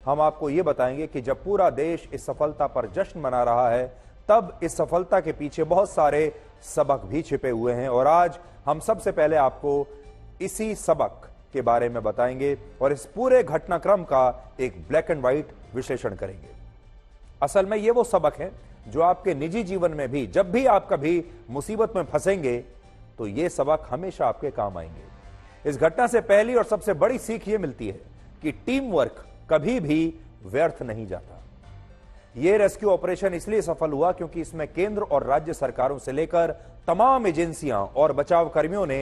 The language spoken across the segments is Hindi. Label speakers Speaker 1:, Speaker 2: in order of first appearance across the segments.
Speaker 1: हम आपको ये बताएंगे कि जब पूरा देश इस सफलता पर जश्न मना रहा है, तब इस सफलता के पीछे बहुत सारे सबक भी छिपे हुए हैं। और आज हम सबसे पहले आपको इसी सबक के बारे में बताएंगे और इस पूरे घटनाक्रम का एक ब्लैक एंड व्हाइट विश्लेषण करेंगे। असल में ये वो सबक है जो आपके निजी जीवन में भी, जब भी आप कभी मुसीबत में फंसेंगे, तो ये सबक हमेशा आपके काम आएंगे। इस घटना से पहली और सबसे बड़ी सीख ये मिलती है कि टीम वर्क कभी भी व्यर्थ नहीं जाता। यह रेस्क्यू ऑपरेशन इसलिए सफल हुआ क्योंकि इसमें केंद्र और राज्य सरकारों से लेकर तमाम एजेंसियां और बचाव कर्मियों ने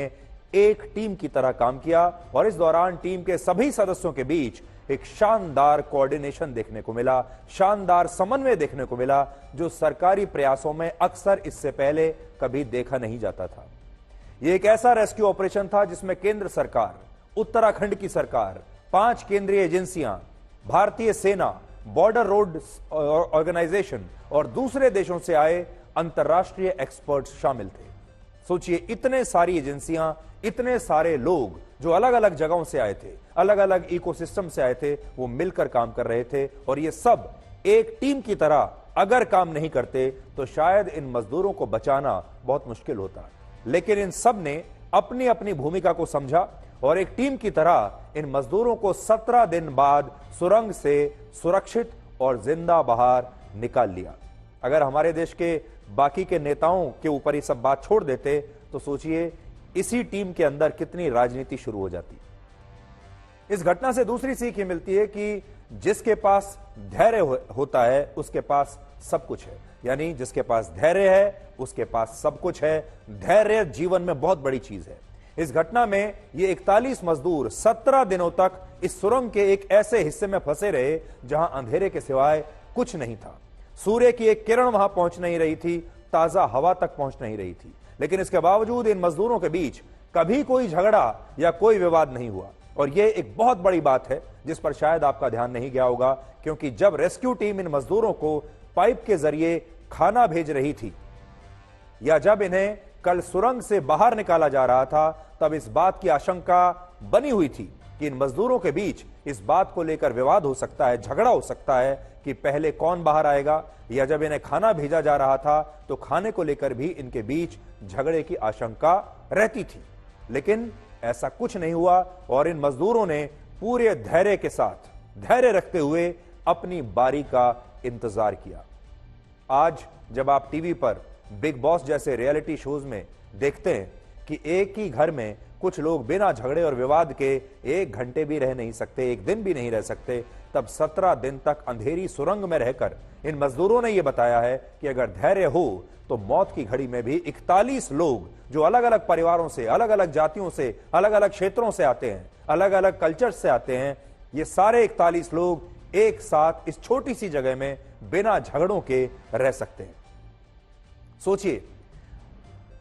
Speaker 1: एक टीम की तरह काम किया और इस दौरान टीम के सभी सदस्यों के बीच एक शानदार कोऑर्डिनेशन देखने को मिला, शानदार समन्वय देखने को मिला, जो सरकारी प्रयासों में अक्सर इससे पहले कभी देखा नहीं जाता था। यह एक ऐसा रेस्क्यू ऑपरेशन था जिसमें केंद्र सरकार, उत्तराखंड की सरकार, 5 केंद्रीय एजेंसियां, भारतीय सेना, बॉर्डर रोड ऑर्गेनाइजेशन और दूसरे देशों से आए अंतर्राष्ट्रीय एक्सपर्ट्स शामिल थे। सोचिए, इतने सारी एजेंसियां, इतने सारे लोग जो अलग अलग जगहों से आए थे, अलग अलग इकोसिस्टम से आए थे, वो मिलकर काम कर रहे थे और ये सब एक टीम की तरह अगर काम नहीं करते तो शायद इन मजदूरों को बचाना बहुत मुश्किल होता। लेकिन इन सब ने अपनी अपनी भूमिका को समझा और एक टीम की तरह इन मजदूरों को 17 दिन बाद सुरंग से सुरक्षित और जिंदा बाहर निकाल लिया। अगर हमारे देश के बाकी के नेताओं के ऊपर ये सब बात छोड़ देते तो सोचिए इसी टीम के अंदर कितनी राजनीति शुरू हो जाती। इस घटना से दूसरी सीख ये मिलती है कि जिसके पास धैर्य होता है उसके पास सब कुछ है। यानी जिसके पास धैर्य है उसके पास सब कुछ है। धैर्य जीवन में बहुत बड़ी चीज है। इस घटना में ये 41 मजदूर 17 दिनों तक इस सुरंग के एक ऐसे हिस्से में फंसे रहे जहां अंधेरे के सिवाय कुछ नहीं था। सूर्य की एक किरण वहां पहुंच नहीं रही थी, ताजा हवा तक पहुंच नहीं रही थी। लेकिन इसके बावजूद इन मजदूरों के बीच कभी कोई झगड़ा या कोई विवाद नहीं हुआ। और यह एक बहुत बड़ी बात है जिस पर शायद आपका ध्यान नहीं गया होगा, क्योंकि जब रेस्क्यू टीम इन मजदूरों को पाइप के जरिए खाना भेज रही थी या जब इन्हें कल सुरंग से बाहर निकाला जा रहा था, तब इस बात की आशंका बनी हुई थी कि इन मजदूरों के बीच इस बात को लेकर विवाद हो सकता है, झगड़ा हो सकता है कि पहले कौन बाहर आएगा, या जब इन्हें खाना भेजा जा रहा था तो खाने को लेकर भी इनके बीच झगड़े की आशंका रहती थी। लेकिन ऐसा कुछ नहीं हुआ और इन मजदूरों ने पूरे धैर्य के साथ, धैर्य रखते हुए अपनी बारी का इंतजार किया। आज जब आप टीवी पर बिग बॉस जैसे रियलिटी शोज में देखते हैं कि एक ही घर में कुछ लोग बिना झगड़े और विवाद के 1 घंटे भी रह नहीं सकते, 1 दिन भी नहीं रह सकते, तब 17 दिन तक अंधेरी सुरंग में रहकर इन मजदूरों ने यह बताया है कि अगर धैर्य हो तो मौत की घड़ी में भी 41 लोग जो अलग अलग परिवारों से, अलग अलग जातियों से, अलग अलग क्षेत्रों से आते हैं, अलग अलग कल्चर से आते हैं, ये सारे 41 लोग एक साथ इस छोटी सी जगह में बिना झगड़ों के रह सकते हैं। सोचिए,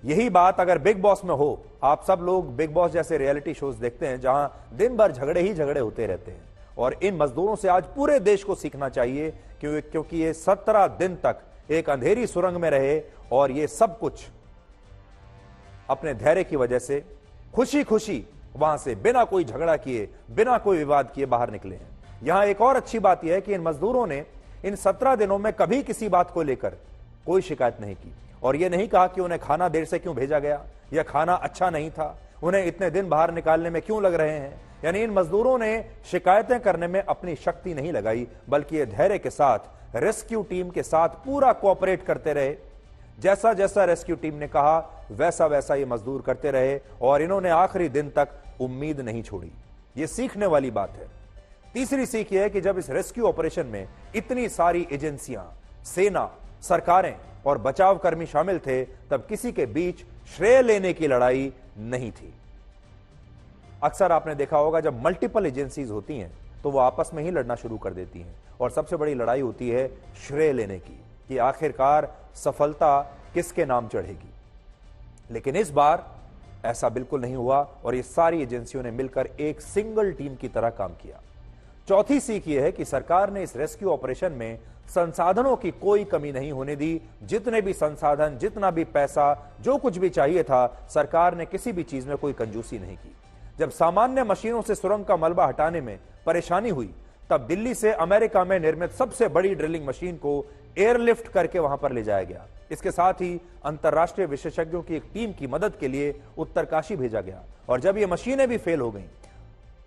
Speaker 1: यही बात अगर बिग बॉस में हो, आप सब लोग बिग बॉस जैसे रियलिटी शोज देखते हैं जहां दिन भर झगड़े ही झगड़े होते रहते हैं। और इन मजदूरों से आज पूरे देश को सीखना चाहिए क्योंकि ये 17 दिन तक एक अंधेरी सुरंग में रहे और ये सब कुछ अपने धैर्य की वजह से खुशी खुशी वहां से बिना कोई झगड़ा किए, बिना कोई विवाद किए बाहर निकले हैं। यहां एक और अच्छी बात यह है कि इन मजदूरों ने इन 17 दिनों में कभी किसी बात को लेकर कोई शिकायत नहीं की और यह नहीं कहा कि उन्हें खाना देर से क्यों भेजा गया या खाना अच्छा नहीं था, उन्हें इतने दिन बाहर निकालने में क्यों लग रहे हैं। यानी इन मजदूरों ने शिकायतें करने में अपनी शक्ति नहीं लगाई, बल्कि ये धैर्य के साथ रेस्क्यू टीम के साथ पूरा कोऑपरेट करते रहे। जैसा जैसा रेस्क्यू टीम ने कहा वैसा वैसा ये मजदूर करते रहे और इन्होंने आखिरी दिन तक उम्मीद नहीं छोड़ी। ये सीखने वाली बात है। तीसरी सीख यह है कि जब इस रेस्क्यू ऑपरेशन में इतनी सारी एजेंसियां, सेना, सरकारें और बचाव कर्मी शामिल थे, तब किसी के बीच श्रेय लेने की लड़ाई नहीं थी। अक्सर आपने देखा होगा जब मल्टीपल एजेंसीज होती हैं तो वो आपस में ही लड़ना शुरू कर देती हैं और सबसे बड़ी लड़ाई होती है श्रेय लेने की कि आखिरकार सफलता किसके नाम चढ़ेगी। लेकिन इस बार ऐसा बिल्कुल नहीं हुआ और ये सारी एजेंसियों ने मिलकर एक सिंगल टीम की तरह काम किया। चौथी सीख यह है कि सरकार ने इस रेस्क्यू ऑपरेशन में संसाधनों की कोई कमी नहीं होने दी। जितने भी संसाधन, जितना भी पैसा, जो कुछ भी चाहिए था, सरकार ने किसी भी चीज में कोई कंजूसी नहीं की। जब सामान्य मशीनों से सुरंग का मलबा हटाने में परेशानी हुई तब दिल्ली से अमेरिका में निर्मित सबसे बड़ी ड्रिलिंग मशीन को एयरलिफ्ट करके वहां पर ले जाया गया। इसके साथ ही अंतर्राष्ट्रीय विशेषज्ञों की एक टीम की मदद के लिए उत्तरकाशी भेजा गया और जब ये मशीनें भी फेल हो गईं,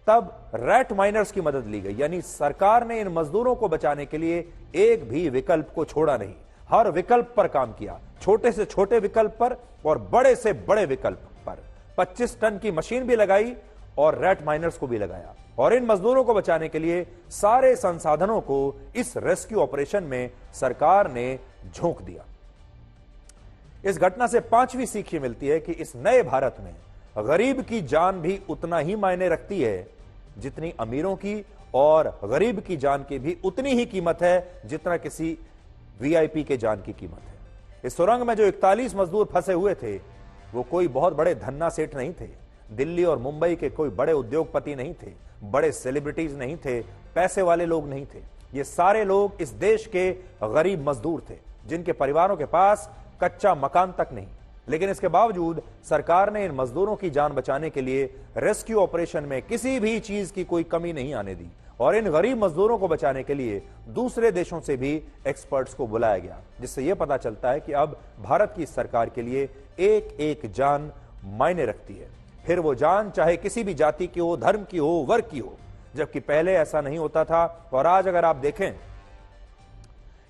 Speaker 1: तब रैट माइनर्स की मदद ली गई। यानी सरकार ने इन मजदूरों को बचाने के लिए एक भी विकल्प को छोड़ा नहीं, हर विकल्प पर काम किया, छोटे से छोटे विकल्प पर और बड़े से बड़े विकल्प पर। 25 टन की मशीन भी लगाई और रैट माइनर्स को भी लगाया और इन मजदूरों को बचाने के लिए सारे संसाधनों को इस रेस्क्यू ऑपरेशन में सरकार ने झोंक दिया। इस घटना से 5वीं सीख ये मिलती है कि इस नए भारत में गरीब की जान भी उतना ही मायने रखती है जितनी अमीरों की, और गरीब की जान की भी उतनी ही कीमत है जितना किसी वीआईपी के जान की कीमत है। इस सुरंग में जो 41 मजदूर फंसे हुए थे वो कोई बहुत बड़े धन्ना सेठ नहीं थे, दिल्ली और मुंबई के कोई बड़े उद्योगपति नहीं थे, बड़े सेलिब्रिटीज नहीं थे, पैसे वाले लोग नहीं थे। ये सारे लोग इस देश के गरीब मजदूर थे जिनके परिवारों के पास कच्चा मकान तक नहीं। लेकिन इसके बावजूद सरकार ने इन मजदूरों की जान बचाने के लिए रेस्क्यू ऑपरेशन में किसी भी चीज की कोई कमी नहीं आने दी और इन गरीब मजदूरों को बचाने के लिए दूसरे देशों से भी एक्सपर्ट्स को बुलाया गया, जिससे यह पता चलता है कि अब भारत की सरकार के लिए एक एक जान मायने रखती है, फिर वो जान चाहे किसी भी जाति की हो, धर्म की हो, वर्ग की हो, जबकि पहले ऐसा नहीं होता था। और आज अगर आप देखें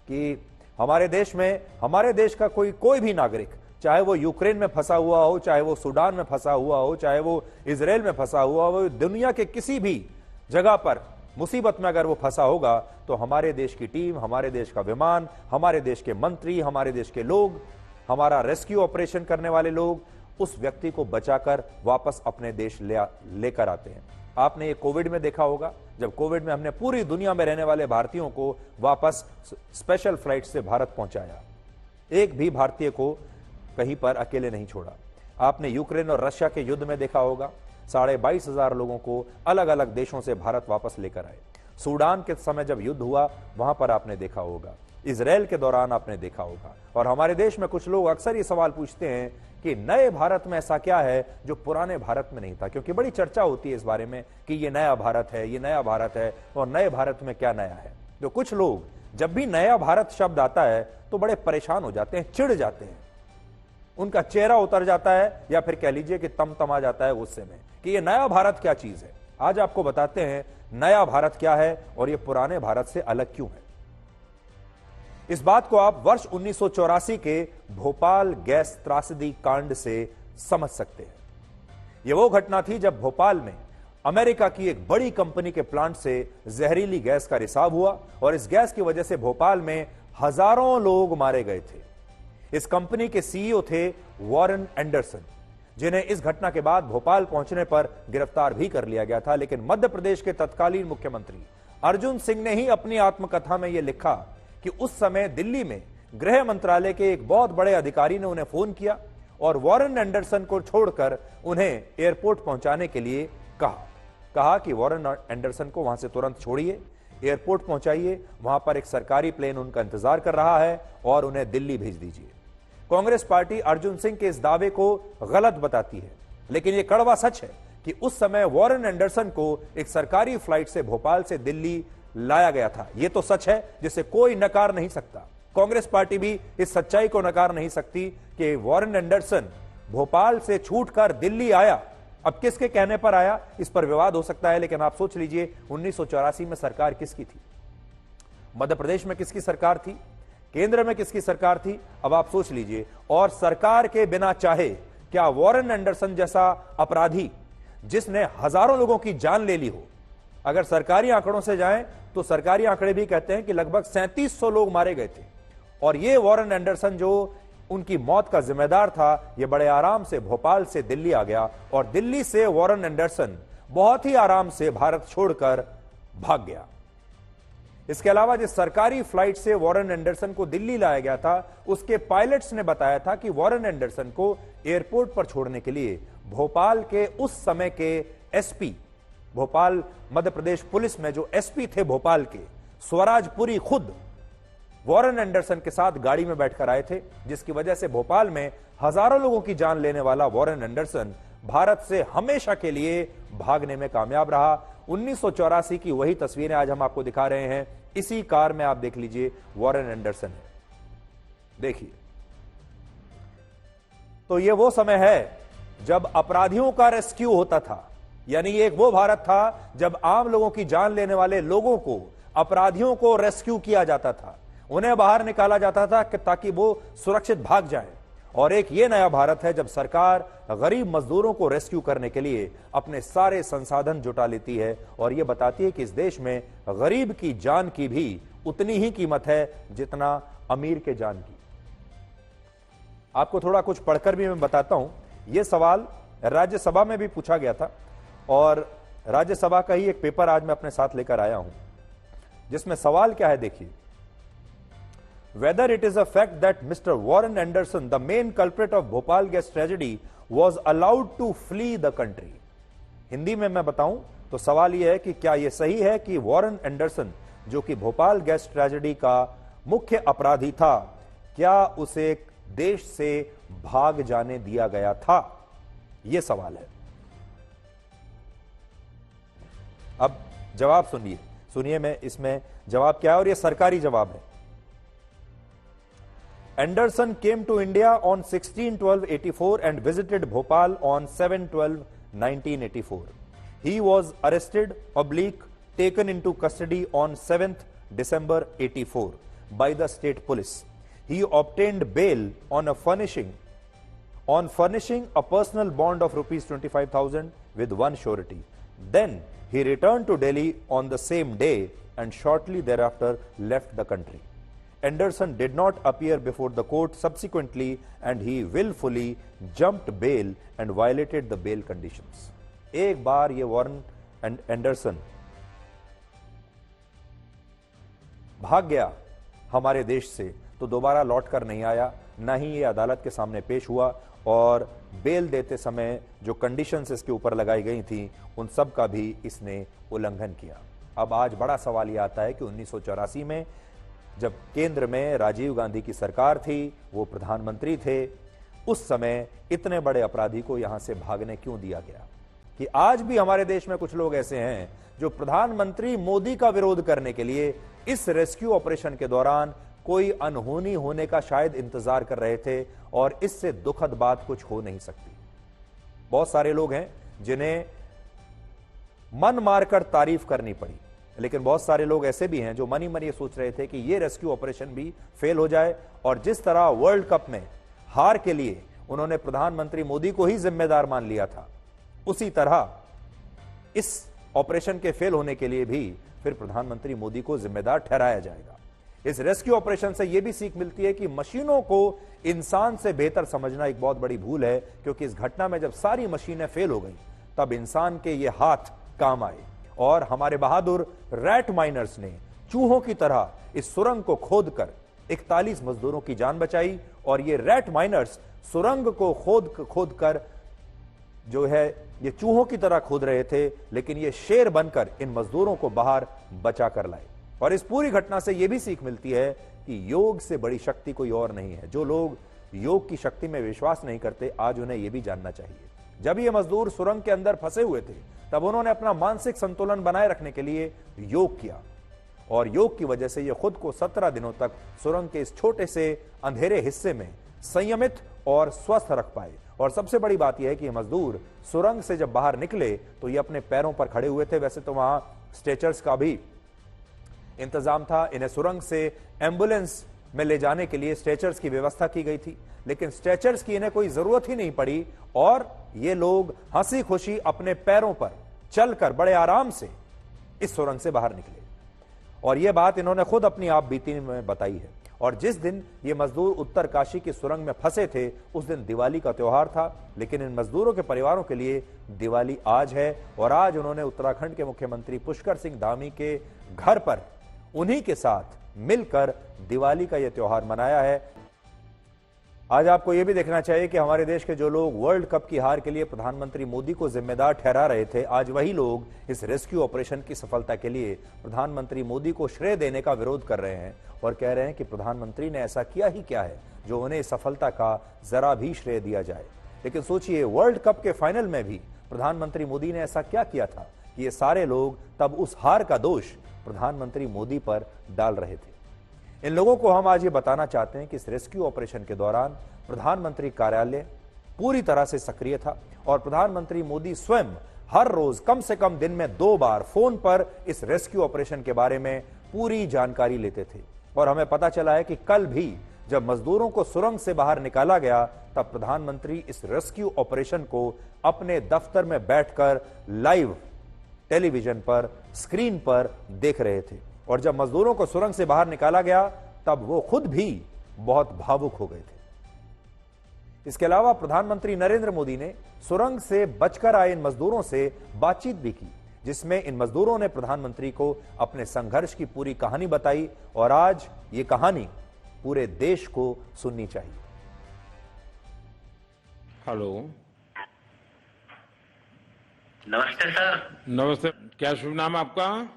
Speaker 1: कि हमारे देश का कोई भी नागरिक, चाहे वो यूक्रेन में फंसा हुआ हो, चाहे वो सूडान में फंसा हुआ हो, चाहे वो इजराइल में फंसा हुआ हो, दुनिया के किसी भी जगह पर मुसीबत में अगर वो फंसा होगा तो हमारे देश की टीम, हमारे देश का विमान, हमारे देश के मंत्री, हमारे देश के लोग, हमारा रेस्क्यू ऑपरेशन करने वाले लोग उस व्यक्ति को बचाकर वापस अपने देश लेकर आते हैं। आपने ये कोविड में देखा होगा, जब कोविड में हमने पूरी दुनिया में रहने वाले भारतीयों को वापस स्पेशल फ्लाइट से भारत पहुंचाया, एक भी भारतीय को कहीं पर अकेले नहीं छोड़ा। आपने यूक्रेन और रशिया के युद्ध में देखा होगा, 22,500 लोगों को अलग अलग देशों से भारत वापस लेकर आए। सूडान के समय जब युद्ध हुआ वहां पर आपने देखा होगा, इजराइल के दौरान आपने देखा होगा। और हमारे देश में कुछ लोग अक्सर ये सवाल पूछते हैं कि नए भारत में ऐसा क्या है जो पुराने भारत में नहीं था, क्योंकि बड़ी चर्चा होती है इस बारे में कि ये नया भारत है, ये नया भारत है, और नए भारत में क्या नया है। तो कुछ लोग जब भी नया भारत शब्द आता है तो बड़े परेशान हो जाते हैं, चिढ़ जाते हैं, उनका चेहरा उतर जाता है या फिर कह लीजिए कि तमतमा जाता है गुस्से में कि ये नया भारत क्या चीज है। आज आपको बताते हैं नया भारत क्या है और ये पुराने भारत से अलग क्यों है। इस बात को आप वर्ष 1984 के भोपाल गैस त्रासदी कांड से समझ सकते हैं। यह वो घटना थी जब भोपाल में अमेरिका की एक बड़ी कंपनी के प्लांट से जहरीली गैस का रिसाव हुआ और इस गैस की वजह से भोपाल में हजारों लोग मारे गए थे। इस कंपनी के सीईओ थे वॉरेन एंडरसन, जिन्हें इस घटना के बाद भोपाल पहुंचने पर गिरफ्तार भी कर लिया गया था। लेकिन मध्य प्रदेश के तत्कालीन मुख्यमंत्री अर्जुन सिंह ने ही अपनी आत्मकथा में यह लिखा कि उस समय दिल्ली में गृह मंत्रालय के एक बहुत बड़े अधिकारी ने उन्हें फोन किया और वॉरेन एंडरसन को छोड़कर उन्हें एयरपोर्ट पहुंचाने के लिए कहा कि वॉरेन एंडरसन को वहां से तुरंत छोड़िए, एयरपोर्ट पहुंचाइए, वहां पर एक सरकारी प्लेन उनका इंतजार कर रहा है और उन्हें दिल्ली भेज दीजिए। कांग्रेस पार्टी अर्जुन सिंह के इस दावे को गलत बताती है, लेकिन यह कड़वा सच है कि उस समय वॉरेन एंडरसन को एक सरकारी फ्लाइट से भोपाल से दिल्ली लाया गया था। यह तो सच है जिसे कोई नकार नहीं सकता। कांग्रेस पार्टी भी इस सच्चाई को नकार नहीं सकती कि वॉरेन एंडरसन भोपाल से छूटकर दिल्ली आया। अब किसके कहने पर आया, इस पर विवाद हो सकता है, लेकिन आप सोच लीजिए 1984 में सरकार किसकी थी, मध्य प्रदेश में किसकी सरकार थी, केंद्र में किसकी सरकार थी, अब आप सोच लीजिए। और सरकार के बिना चाहे क्या वॉरेन एंडरसन जैसा अपराधी जिसने हजारों लोगों की जान ले ली हो, अगर सरकारी आंकड़ों से जाएं तो सरकारी आंकड़े भी कहते हैं कि लगभग 3700 लोग मारे गए थे, और ये वॉरेन एंडरसन जो उनकी मौत का जिम्मेदार था, ये बड़े आराम से भोपाल से दिल्ली आ गया और दिल्ली से वॉरेन एंडरसन बहुत ही आराम से भारत छोड़कर भाग गया। इसके अलावा जिस सरकारी फ्लाइट से वॉरेन एंडरसन को दिल्ली लाया गया था, उसके पायलट्स ने बताया था कि वॉरेन एंडरसन को एयरपोर्ट पर छोड़ने के लिए भोपाल के उस समय के एसपी, भोपाल मध्य प्रदेश पुलिस में जो एसपी थे भोपाल के, स्वराजपुरी खुद वॉरेन एंडरसन के साथ गाड़ी में बैठकर आए थे, जिसकी वजह से भोपाल में हजारों लोगों की जान लेने वाला वॉरेन एंडरसन भारत से हमेशा के लिए भागने में कामयाब रहा। 1984 की वही तस्वीरें आज हम आपको दिखा रहे हैं। इसी कार में आप देख लीजिए वॉरेन एंडरसन है, देखिए। तो ये वो समय है जब अपराधियों का रेस्क्यू होता था, यानी एक वो भारत था जब आम लोगों की जान लेने वाले लोगों को, अपराधियों को रेस्क्यू किया जाता था, उन्हें बाहर निकाला जाता था ताकि वो सुरक्षित भाग जाएं। और एक ये नया भारत है जब सरकार गरीब मजदूरों को रेस्क्यू करने के लिए अपने सारे संसाधन जुटा लेती है और यह बताती है कि इस देश में गरीब की जान की भी उतनी ही कीमत है जितना अमीर के जान की। आपको थोड़ा कुछ पढ़कर भी मैं बताता हूं। यह सवाल राज्यसभा में भी पूछा गया था और राज्यसभा का ही एक पेपर आज मैं अपने साथ लेकर आया हूं, जिसमें सवाल क्या है, देखिए। Whether it is a fact that Mr. Warren Anderson, the main culprit of Bhopal gas tragedy, was allowed to flee the country. Hindi में मैं बताऊं तो सवाल यह है कि क्या यह सही है कि वॉरेन एंडरसन, जो कि भोपाल गैस ट्रेजेडी का मुख्य अपराधी था, क्या उसे देश से भाग जाने दिया गया था? यह सवाल है। अब जवाब सुनिए मैं इसमें जवाब क्या है, और यह सरकारी जवाब है। Anderson came to India on 16/12/84 and visited Bhopal on 7/12/1984. He was arrested taken into custody on 7th December 84 by the state police. He obtained bail on furnishing a personal bond of rupees 25,000 with one surety. Then he returned to Delhi on the same day and shortly thereafter left the country. Anderson did not appear before the court subsequently and he willfully jumped bail and violated the bail conditions. एक बार ये वॉरेन एंडरसन भाग गया हमारे देश से तो दोबारा लौट कर नहीं आया, ना ही ये अदालत के सामने पेश हुआ, और बेल देते समय जो कंडीशंस इसके ऊपर लगाई गई थी उन सब का भी इसने उल्लंघन किया। अब आज बड़ा सवाल यह आता है कि 1984 में जब केंद्र में राजीव गांधी की सरकार थी, वो प्रधानमंत्री थे, उस समय इतने बड़े अपराधी को यहां से भागने क्यों दिया गया? कि आज भी हमारे देश में कुछ लोग ऐसे हैं जो प्रधानमंत्री मोदी का विरोध करने के लिए इस रेस्क्यू ऑपरेशन के दौरान कोई अनहोनी होने का शायद इंतजार कर रहे थे, और इससे दुखद बात कुछ हो नहीं सकती। बहुत सारे लोग हैं जिन्हें मन मारकर तारीफ करनी पड़ी, लेकिन बहुत सारे लोग ऐसे भी हैं जो मन ही मन ये सोच रहे थे कि ये रेस्क्यू ऑपरेशन भी फेल हो जाए, और जिस तरह वर्ल्ड कप में हार के लिए उन्होंने प्रधानमंत्री मोदी को ही जिम्मेदार मान लिया था, उसी तरह इस ऑपरेशन के फेल होने के लिए भी फिर प्रधानमंत्री मोदी को जिम्मेदार ठहराया जाएगा। इस रेस्क्यू ऑपरेशन से यह भी सीख मिलती है कि मशीनों को इंसान से बेहतर समझना एक बहुत बड़ी भूल है, क्योंकि इस घटना में जब सारी मशीनें फेल हो गई तब इंसान के ये हाथ काम आए, और हमारे बहादुर रैट माइनर्स ने चूहों की तरह इस सुरंग को खोदकर 41 मजदूरों की जान बचाई। और ये रैट माइनर्स सुरंग को खोद कर जो है ये चूहों की तरह खोद रहे थे, लेकिन ये शेर बनकर इन मजदूरों को बाहर बचा कर लाए। और इस पूरी घटना से यह भी सीख मिलती है कि योग से बड़ी शक्ति कोई और नहीं है। जो लोग योग की शक्ति में विश्वास नहीं करते, आज उन्हें यह भी जानना चाहिए। जब ये मजदूर सुरंग के अंदर फंसे हुए थे, तब उन्होंने अपना मानसिक संतुलन बनाए रखने के लिए योग किया, और योग की वजह से ये खुद को 17 दिनों तक सुरंग के इस छोटे से अंधेरे हिस्से में संयमित और स्वस्थ रख पाए। और सबसे बड़ी बात यह है कि ये मजदूर सुरंग से जब बाहर निकले तो ये अपने पैरों पर खड़े हुए थे। वैसे तो वहां स्ट्रेचर्स का भी इंतजाम था, इन्हें सुरंग से एम्बुलेंस में ले जाने के लिए स्ट्रेचर्स की व्यवस्था की गई थी, लेकिन स्ट्रेचर्स की इन्हें कोई जरूरत ही नहीं पड़ी, और ये लोग हंसी खुशी अपने पैरों पर चलकर बड़े आराम से इस सुरंग से बाहर निकले। और यह बात इन्होंने खुद अपनी आप बीती में बताई है। और जिस दिन ये मजदूर उत्तरकाशी की सुरंग में फंसे थे, उस दिन दिवाली का त्योहार था, लेकिन इन मजदूरों के परिवारों के लिए दिवाली आज है। और आज उन्होंने उत्तराखंड के मुख्यमंत्री पुष्कर सिंह धामी के घर पर उन्हीं के साथ मिलकर दिवाली का यह त्योहार मनाया है। आज आपको यह भी देखना चाहिए कि हमारे देश के जो लोग वर्ल्ड कप की हार के लिए प्रधानमंत्री मोदी को जिम्मेदार ठहरा रहे थे, आज वही लोग इस रेस्क्यू ऑपरेशन की सफलता के लिए प्रधानमंत्री मोदी को श्रेय देने का विरोध कर रहे हैं, और कह रहे हैं कि प्रधानमंत्री ने ऐसा किया ही क्या है जो उन्हें इस सफलता का जरा भी श्रेय दिया जाए। लेकिन सोचिए, वर्ल्ड कप के फाइनल में भी प्रधानमंत्री मोदी ने ऐसा क्या किया था कि ये सारे लोग तब उस हार का दोष प्रधानमंत्री मोदी पर डाल रहे थे। इन लोगों को हम आज ये बताना चाहते हैं कि इस रेस्क्यू ऑपरेशन के दौरान प्रधानमंत्री कार्यालय पूरी तरह से सक्रिय था और प्रधानमंत्री मोदी स्वयं हर रोज कम से कम दिन में 2 बार फोन पर इस रेस्क्यू ऑपरेशन के बारे में पूरी जानकारी लेते थे। और हमें पता चला है कि कल भी जब मजदूरों को सुरंग से बाहर निकाला गया तब प्रधानमंत्री इस रेस्क्यू ऑपरेशन को अपने दफ्तर में बैठकर लाइव टेलीविजन पर स्क्रीन पर देख रहे थे। और जब मजदूरों को सुरंग से बाहर निकाला गया तब वो खुद भी बहुत भावुक हो गए थे। इसके अलावा प्रधानमंत्री नरेंद्र मोदी ने सुरंग से बचकर आए इन मजदूरों से बातचीत भी की, जिसमें इन मजदूरों ने प्रधानमंत्री को अपने संघर्ष की पूरी कहानी बताई और आज ये कहानी पूरे देश को सुननी चाहिए।
Speaker 2: हेलो,
Speaker 3: नमस्ते सर।
Speaker 2: नमस्ते। क्या शुभ नाम आपका?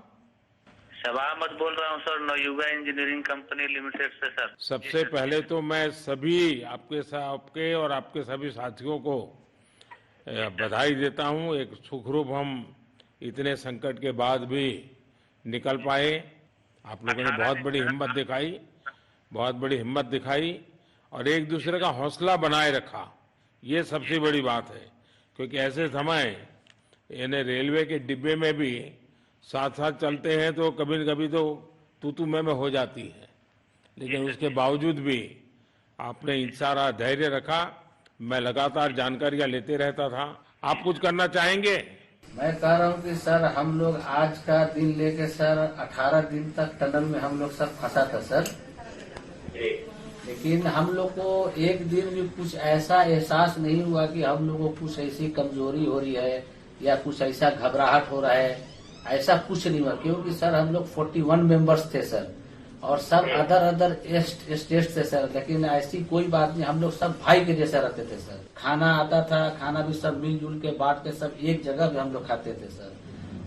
Speaker 3: शबा अहमद बोल रहा हूँ sir, Navayuga engineering company limited से सर।
Speaker 2: सबसे पहले तो मैं सभी आपके और आपके सभी साथियों को बधाई देता हूँ। एक सुखरूप हम इतने संकट के बाद भी निकल पाए। आप लोगों ने बहुत बड़ी हिम्मत दिखाई और एक दूसरे का हौसला बनाए रखा। ये सबसे बड़ी बात है, क्योंकि ऐसे समय यानी रेलवे के डिब्बे में भी साथ साथ चलते हैं तो कभी न कभी तो तू में हो जाती है, लेकिन उसके बावजूद भी आपने सारा धैर्य रखा। मैं लगातार जानकारियां लेते रहता था। आप कुछ करना चाहेंगे?
Speaker 4: मैं कह रहा हूँ कि सर हम लोग आज का दिन लेके सर 18 दिन तक टनल में हम लोग सब फंसा था सर, लेकिन हम लोग को एक दिन भी कुछ ऐसा एहसास नहीं हुआ कि हम लोगों को कुछ ऐसी कमजोरी हो रही है या कुछ ऐसा घबराहट हो रहा है। ऐसा कुछ नहीं हुआ, क्योंकि सर हम लोग 41 मेंबर्स थे सर और सब अदर स्टेट से सर, लेकिन ऐसी कोई बात नहीं। हम लोग सब भाई के जैसे रहते थे सर। खाना आता था, खाना भी सब मिलजुल के बांट के सब एक जगह भी हम लोग खाते थे सर।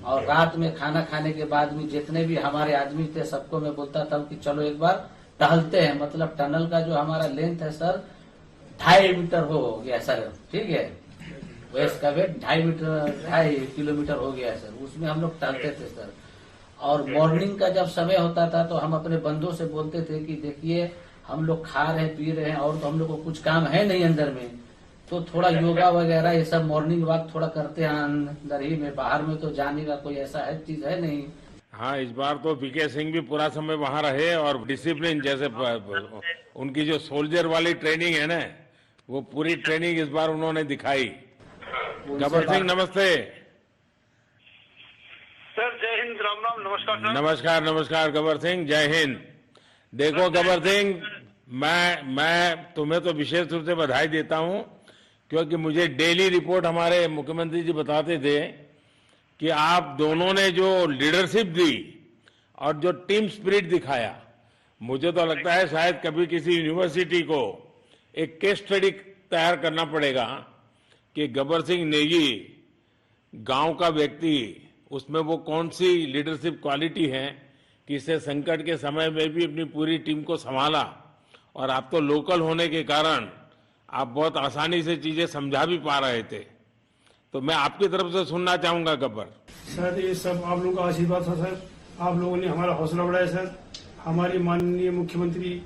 Speaker 4: और रात में खाना खाने के बाद भी जितने भी हमारे आदमी थे सबको मैं बोलता था कि चलो एक बार टहलते हैं। मतलब टनल का जो हमारा लेंथ है सर 2.5 मीटर हो गया सर, ठीक है, वेस्ट का वेट 2.5 किलोमीटर हो गया सर। उसमें हम लोग टहलते थे सर। और मॉर्निंग का जब समय होता था तो हम अपने बंदों से बोलते थे कि देखिए हम लोग खा रहे हैं पी रहे हैं और तो हम लोग को कुछ काम है नहीं अंदर में, तो थोड़ा योगा वगैरह ये सब मॉर्निंग वॉक थोड़ा करते हैं अंदर ही में, बाहर में तो जाने का कोई ऐसा है चीज है नहीं।
Speaker 2: हाँ, इस बार तो पीके सिंह भी पूरा समय वहाँ रहे और डिसिप्लिन जैसे उनकी जो सोल्जर वाली ट्रेनिंग है ना, वो पूरी ट्रेनिंग इस बार उन्होंने दिखाई। गब्बर सिंह नमस्ते।
Speaker 5: सर जय हिंद, राम राम, नमस्कार सर।
Speaker 2: नमस्कार गब्बर सिंह, जय हिंद। देखो गब्बर सिंह, मैं तुम्हें तो विशेष रूप से बधाई देता हूं, क्योंकि मुझे डेली रिपोर्ट हमारे मुख्यमंत्री जी बताते थे कि आप दोनों ने जो लीडरशिप दी और जो टीम स्पिरिट दिखाया, मुझे तो लगता है शायद कभी किसी यूनिवर्सिटी को एक केस स्टडी तैयार करना पड़ेगा कि गब्बर सिंह नेगी गांव का व्यक्ति, उसमें वो कौन सी लीडरशिप क्वालिटी है कि इससे संकट के समय में भी अपनी पूरी टीम को संभाला। और आप तो लोकल होने के कारण आप बहुत आसानी से चीजें समझा भी पा रहे थे। तो मैं आपकी तरफ से सुनना चाहूंगा गब्बर।
Speaker 5: सर ये सब आप लोगों का आशीर्वाद था सर, आप लोगों ने हमारा हौसला बढ़ाया सर। हमारे माननीय मुख्यमंत्री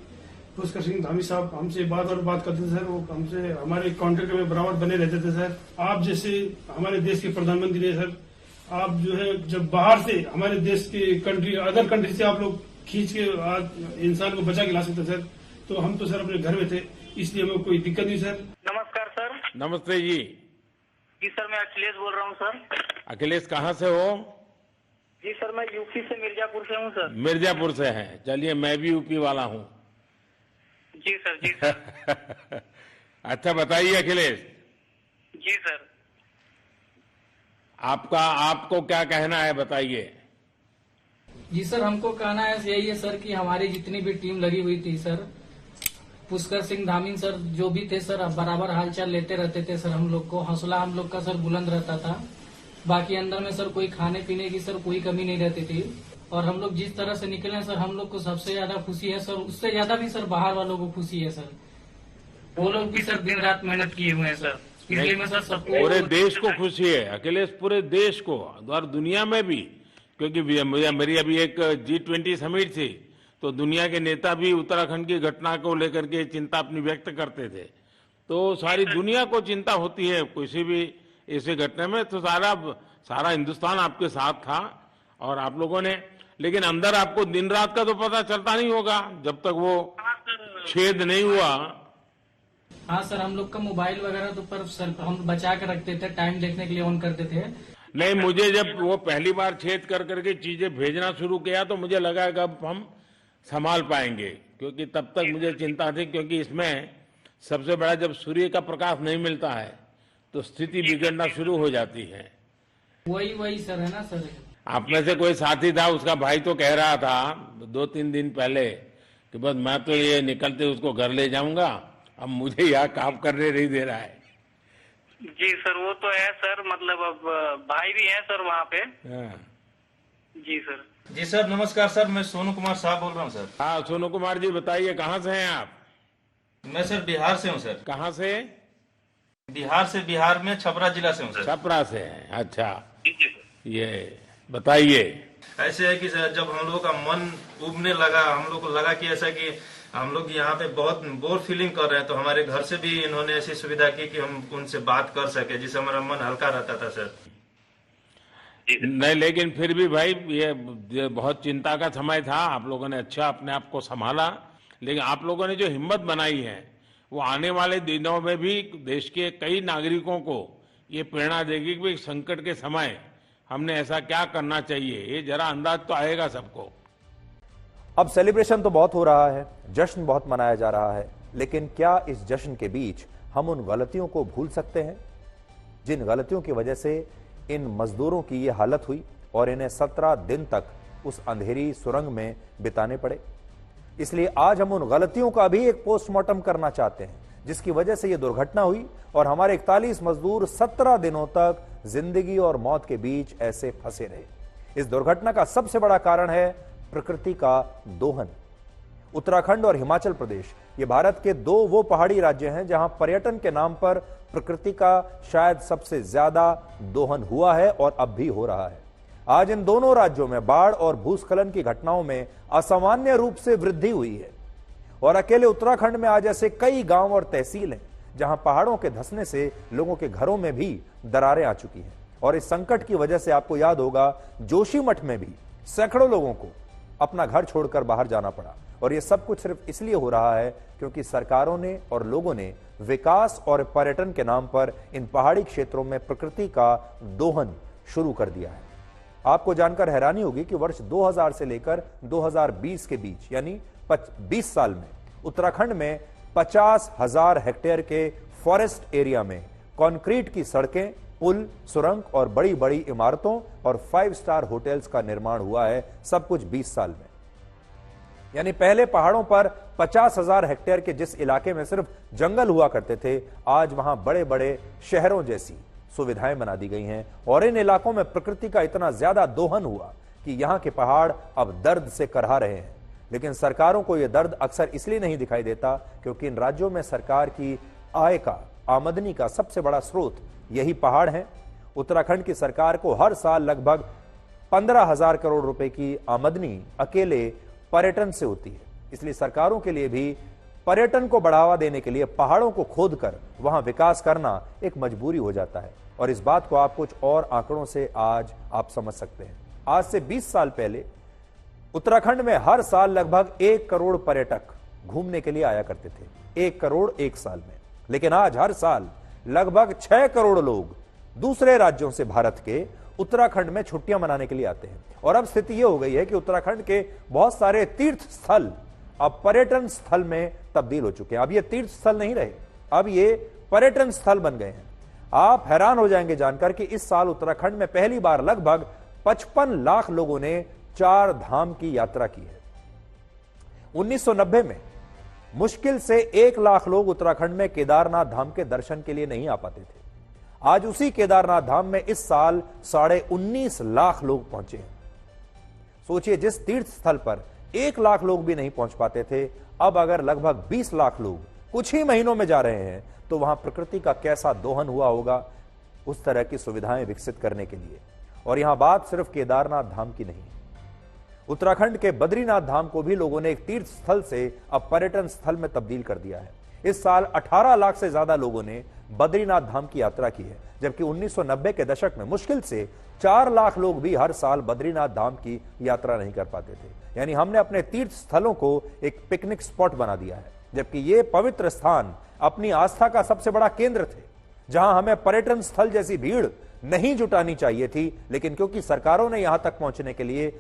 Speaker 5: पुष्कर सिंह धामी साहब हमसे बात करते थे सर, वो हमसे हमारे कॉन्टेक्ट में बराबर बने रहते थे सर। आप जैसे हमारे देश के प्रधानमंत्री है सर, आप जो है जब बाहर से हमारे देश के अदर कंट्री से आप लोग खींच के इंसान को बचा के ला सकते सर, तो हम तो सर अपने घर में थे, इसलिए हमें कोई दिक्कत नहीं सर। नमस्कार सर।
Speaker 2: नमस्ते जी।
Speaker 5: जी सर, मैं अखिलेश बोल रहा हूँ सर।
Speaker 2: अखिलेश कहाँ से हो?
Speaker 5: जी सर, मैं यूपी से मिर्जापुर से हूँ सर।
Speaker 2: मिर्जापुर से हैं। चलिए, मैं भी यूपी वाला हूँ।
Speaker 5: जी सर, जी सर।
Speaker 2: अच्छा बताइए अखिलेश।
Speaker 5: जी सर।
Speaker 2: आपको क्या कहना है, बताइए।
Speaker 6: जी सर, हमको कहना है यही है सर कि हमारी जितनी भी टीम लगी हुई थी सर, पुष्कर सिंह धामी सर जो भी थे सर, बराबर हालचाल लेते रहते थे सर। हम लोग को हौसला हम लोग का सर बुलंद रहता था। बाकी अंदर में सर कोई खाने पीने की सर कोई कमी नहीं रहती थी। और हम लोग जिस तरह से निकले सर, हम लोग को सबसे ज्यादा खुशी है सर, उससे ज्यादा भी सर बाहर वालों को खुशी है सर। वो लोग भी सर दिन रात मेहनत किए हुए हैं सर। इसलिए मैं सर सबको
Speaker 2: पूरे देश को खुशी है, अखिलेश, पूरे देश को और दुनिया में भी, क्योंकि मेरी अभी एक G20 समिट थी, तो दुनिया के नेता भी उत्तराखंड की घटना को लेकर के चिंता अपनी व्यक्त करते थे। तो सारी दुनिया को चिंता होती है किसी भी ऐसे घटना में, तो सारा हिंदुस्तान आपके साथ था और आप लोगों ने, लेकिन अंदर आपको दिन रात का तो पता चलता नहीं होगा जब तक वो छेद नहीं हुआ।
Speaker 6: हाँ सर, हम लोग का मोबाइल वगैरह तो पर सर हम बचा के रखते थे, टाइम देखने के लिए ऑन करते थे।
Speaker 2: नहीं, मुझे जब वो पहली बार छेद कर करके चीजें भेजना शुरू किया तो मुझे लगा कि अब हम संभाल पाएंगे, क्योंकि तब तक मुझे चिंता थी, क्योंकि इसमें सबसे बड़ा जब सूर्य का प्रकाश नहीं मिलता है तो स्थिति बिगड़ना शुरू हो जाती है।
Speaker 6: वही सर है ना सर।
Speaker 2: आप में से कोई साथी था, उसका भाई तो कह रहा था 2-3 दिन पहले कि बस मैं तो ये निकलते उसको घर ले जाऊंगा, अब मुझे यहाँ काम करने नहीं दे रहा है।
Speaker 3: जी सर, वो तो है सर, मतलब अब भाई भी हैं सर वहाँ पे।
Speaker 2: हाँ।
Speaker 3: जी सर।
Speaker 7: जी सर, नमस्कार सर, मैं सोनू कुमार साहब बोल रहा हूँ सर।
Speaker 2: हाँ सोनू कुमार जी, बताइए कहाँ से हैं आप?
Speaker 7: मैं सर बिहार से हूँ सर।
Speaker 2: कहाँ से?
Speaker 7: बिहार में छपरा जिला से हूँ सर।
Speaker 2: छपरा से हैं, अच्छा। ये बताइए।
Speaker 7: ऐसे है कि सर जब हम लोगों का मन उबने लगा, हम लोग को लगा कि ऐसा कि हम लोग यहाँ पे बहुत बोर फीलिंग कर रहे हैं, तो हमारे घर से भी इन्होंने ऐसी सुविधा की कि हम उनसे बात कर सके, जिससे हमारा मन हल्का रहता था सर।
Speaker 2: नहीं, लेकिन फिर भी भाई ये बहुत चिंता का समय था, आप लोगों ने अच्छा अपने आप को संभाला, लेकिन आप लोगों ने जो हिम्मत बनाई है वो आने वाले दिनों में भी देश के कई नागरिकों को ये प्रेरणा देगी कि संकट के समय हमने ऐसा क्या करना चाहिए, ये जरा अंदाज तो आएगा सबको।
Speaker 1: अब सेलिब्रेशन तो बहुत हो रहा है, जश्न बहुत मनाया जा रहा है, लेकिन क्या इस जश्न के बीच हम उन गलतियों को भूल सकते हैं जिन गलतियों की वजह से इन मजदूरों की ये हालत हुई और इन्हें 17 दिन तक उस अंधेरी सुरंग में बिताने पड़े? इसलिए आज हम उन गलतियों का भी एक पोस्टमार्टम करना चाहते हैं जिसकी वजह से ये दुर्घटना हुई और हमारे 41 मजदूर 17 दिनों तक जिंदगी और मौत के बीच ऐसे फंसे रहे। इस दुर्घटना का सबसे बड़ा कारण है प्रकृति का दोहन। उत्तराखंड और हिमाचल प्रदेश ये भारत के दो वो पहाड़ी राज्य हैं जहां पर्यटन के नाम पर प्रकृति का शायद सबसे ज्यादा दोहन हुआ है और अब भी हो रहा है। आज इन दोनों राज्यों में बाढ़ और भूस्खलन की घटनाओं में असामान्य रूप से वृद्धि हुई है और अकेले उत्तराखंड में आज ऐसे कई गांव और तहसील हैं जहां पहाड़ों के धंसने से लोगों के घरों में भी दरारें आ चुकी हैं। और इस संकट की वजह से आपको याद होगा जोशीमठ में भी सैकड़ों लोगों को अपना घर छोड़कर बाहर जाना पड़ा और यह सब कुछ सिर्फ इसलिए हो रहा है क्योंकि सरकारों ने और लोगों ने विकास और पर्यटन के नाम पर इन पहाड़ी क्षेत्रों में प्रकृति का दोहन शुरू कर दिया है। आपको जानकर हैरानी होगी कि वर्ष 2000 से लेकर 2020 के बीच यानी 20 साल में उत्तराखंड में 50,000 हेक्टेयर के फॉरेस्ट एरिया में कंक्रीट की सड़कें, पुल, सुरंग और बड़ी बड़ी इमारतों और 5 स्टार होटल्स का निर्माण हुआ है, सब कुछ 20 साल में। यानी पहले पहाड़ों पर 50,000 हेक्टेयर के जिस इलाके में सिर्फ जंगल हुआ करते थे, आज वहां बड़े बड़े शहरों जैसी सुविधाएं बना दी गई हैं और इन इलाकों में प्रकृति का इतना ज्यादा दोहन हुआ कि यहां के पहाड़ अब दर्द से करहा रहे हैं। लेकिन सरकारों को यह दर्द अक्सर इसलिए नहीं दिखाई देता क्योंकि इन राज्यों में सरकार की आय का, आमदनी का सबसे बड़ा स्रोत यही पहाड़ हैं। उत्तराखंड की सरकार को हर साल लगभग 15,000 करोड़ रुपए की आमदनी अकेले पर्यटन से होती है। इसलिए सरकारों के लिए भी पर्यटन को बढ़ावा देने के लिए पहाड़ों को खोदकर वहां विकास करना एक मजबूरी हो जाता है। और इस बात को आप कुछ और आंकड़ों से आज आप समझ सकते हैं। आज से 20 साल पहले उत्तराखंड में हर साल लगभग 1 करोड़ पर्यटक घूमने के लिए आया करते थे, 1 करोड़ एक साल में। लेकिन आज हर साल लगभग 6 करोड़ लोग दूसरे राज्यों से भारत के उत्तराखंड में छुट्टियां मनाने के लिए आते हैं। और अब स्थिति यह हो गई है कि उत्तराखंड के बहुत सारे तीर्थ स्थल अब पर्यटन स्थल में तब्दील हो चुके हैं। अब ये तीर्थ स्थल नहीं रहे, अब ये पर्यटन स्थल बन गए हैं। आप हैरान हो जाएंगे जानकर कि इस साल उत्तराखंड में पहली बार लगभग 55 लाख लोगों ने 4 धाम की यात्रा की है। 1990 में मुश्किल से 1 लाख लोग उत्तराखंड में केदारनाथ धाम के दर्शन के लिए नहीं आ पाते थे। आज उसी केदारनाथ धाम में इस साल 19.5 लाख लोग पहुंचे हैं। सोचिए, जिस तीर्थ स्थल पर 1 लाख लोग भी नहीं पहुंच पाते थे, अब अगर लगभग 20 लाख लोग कुछ ही महीनों में जा रहे हैं, तो वहां प्रकृति का कैसा दोहन हुआ होगा उस तरह की सुविधाएं विकसित करने के लिए। और यहां बात सिर्फ केदारनाथ धाम की नहीं, उत्तराखंड के बद्रीनाथ धाम को भी लोगों ने एक तीर्थ स्थल से अब पर्यटन स्थल में तब्दील कर दिया है। इस साल 18 लाख से ज्यादा लोगों ने बद्रीनाथ धाम की यात्रा की है, जबकि 1990 के दशक में मुश्किल से 4 लाख लोग भी हर साल बद्रीनाथ धाम की यात्रा नहीं कर पाते थे। यानी हमने अपने तीर्थ स्थलों को एक पिकनिक स्पॉट बना दिया है, जबकि ये पवित्र स्थान अपनी आस्था का सबसे बड़ा केंद्र थे, जहां हमें पर्यटन स्थल जैसी भीड़ नहीं जुटानी चाहिए थी। लेकिन क्योंकि सरकारों ने यहां तक पहुंचने के लिए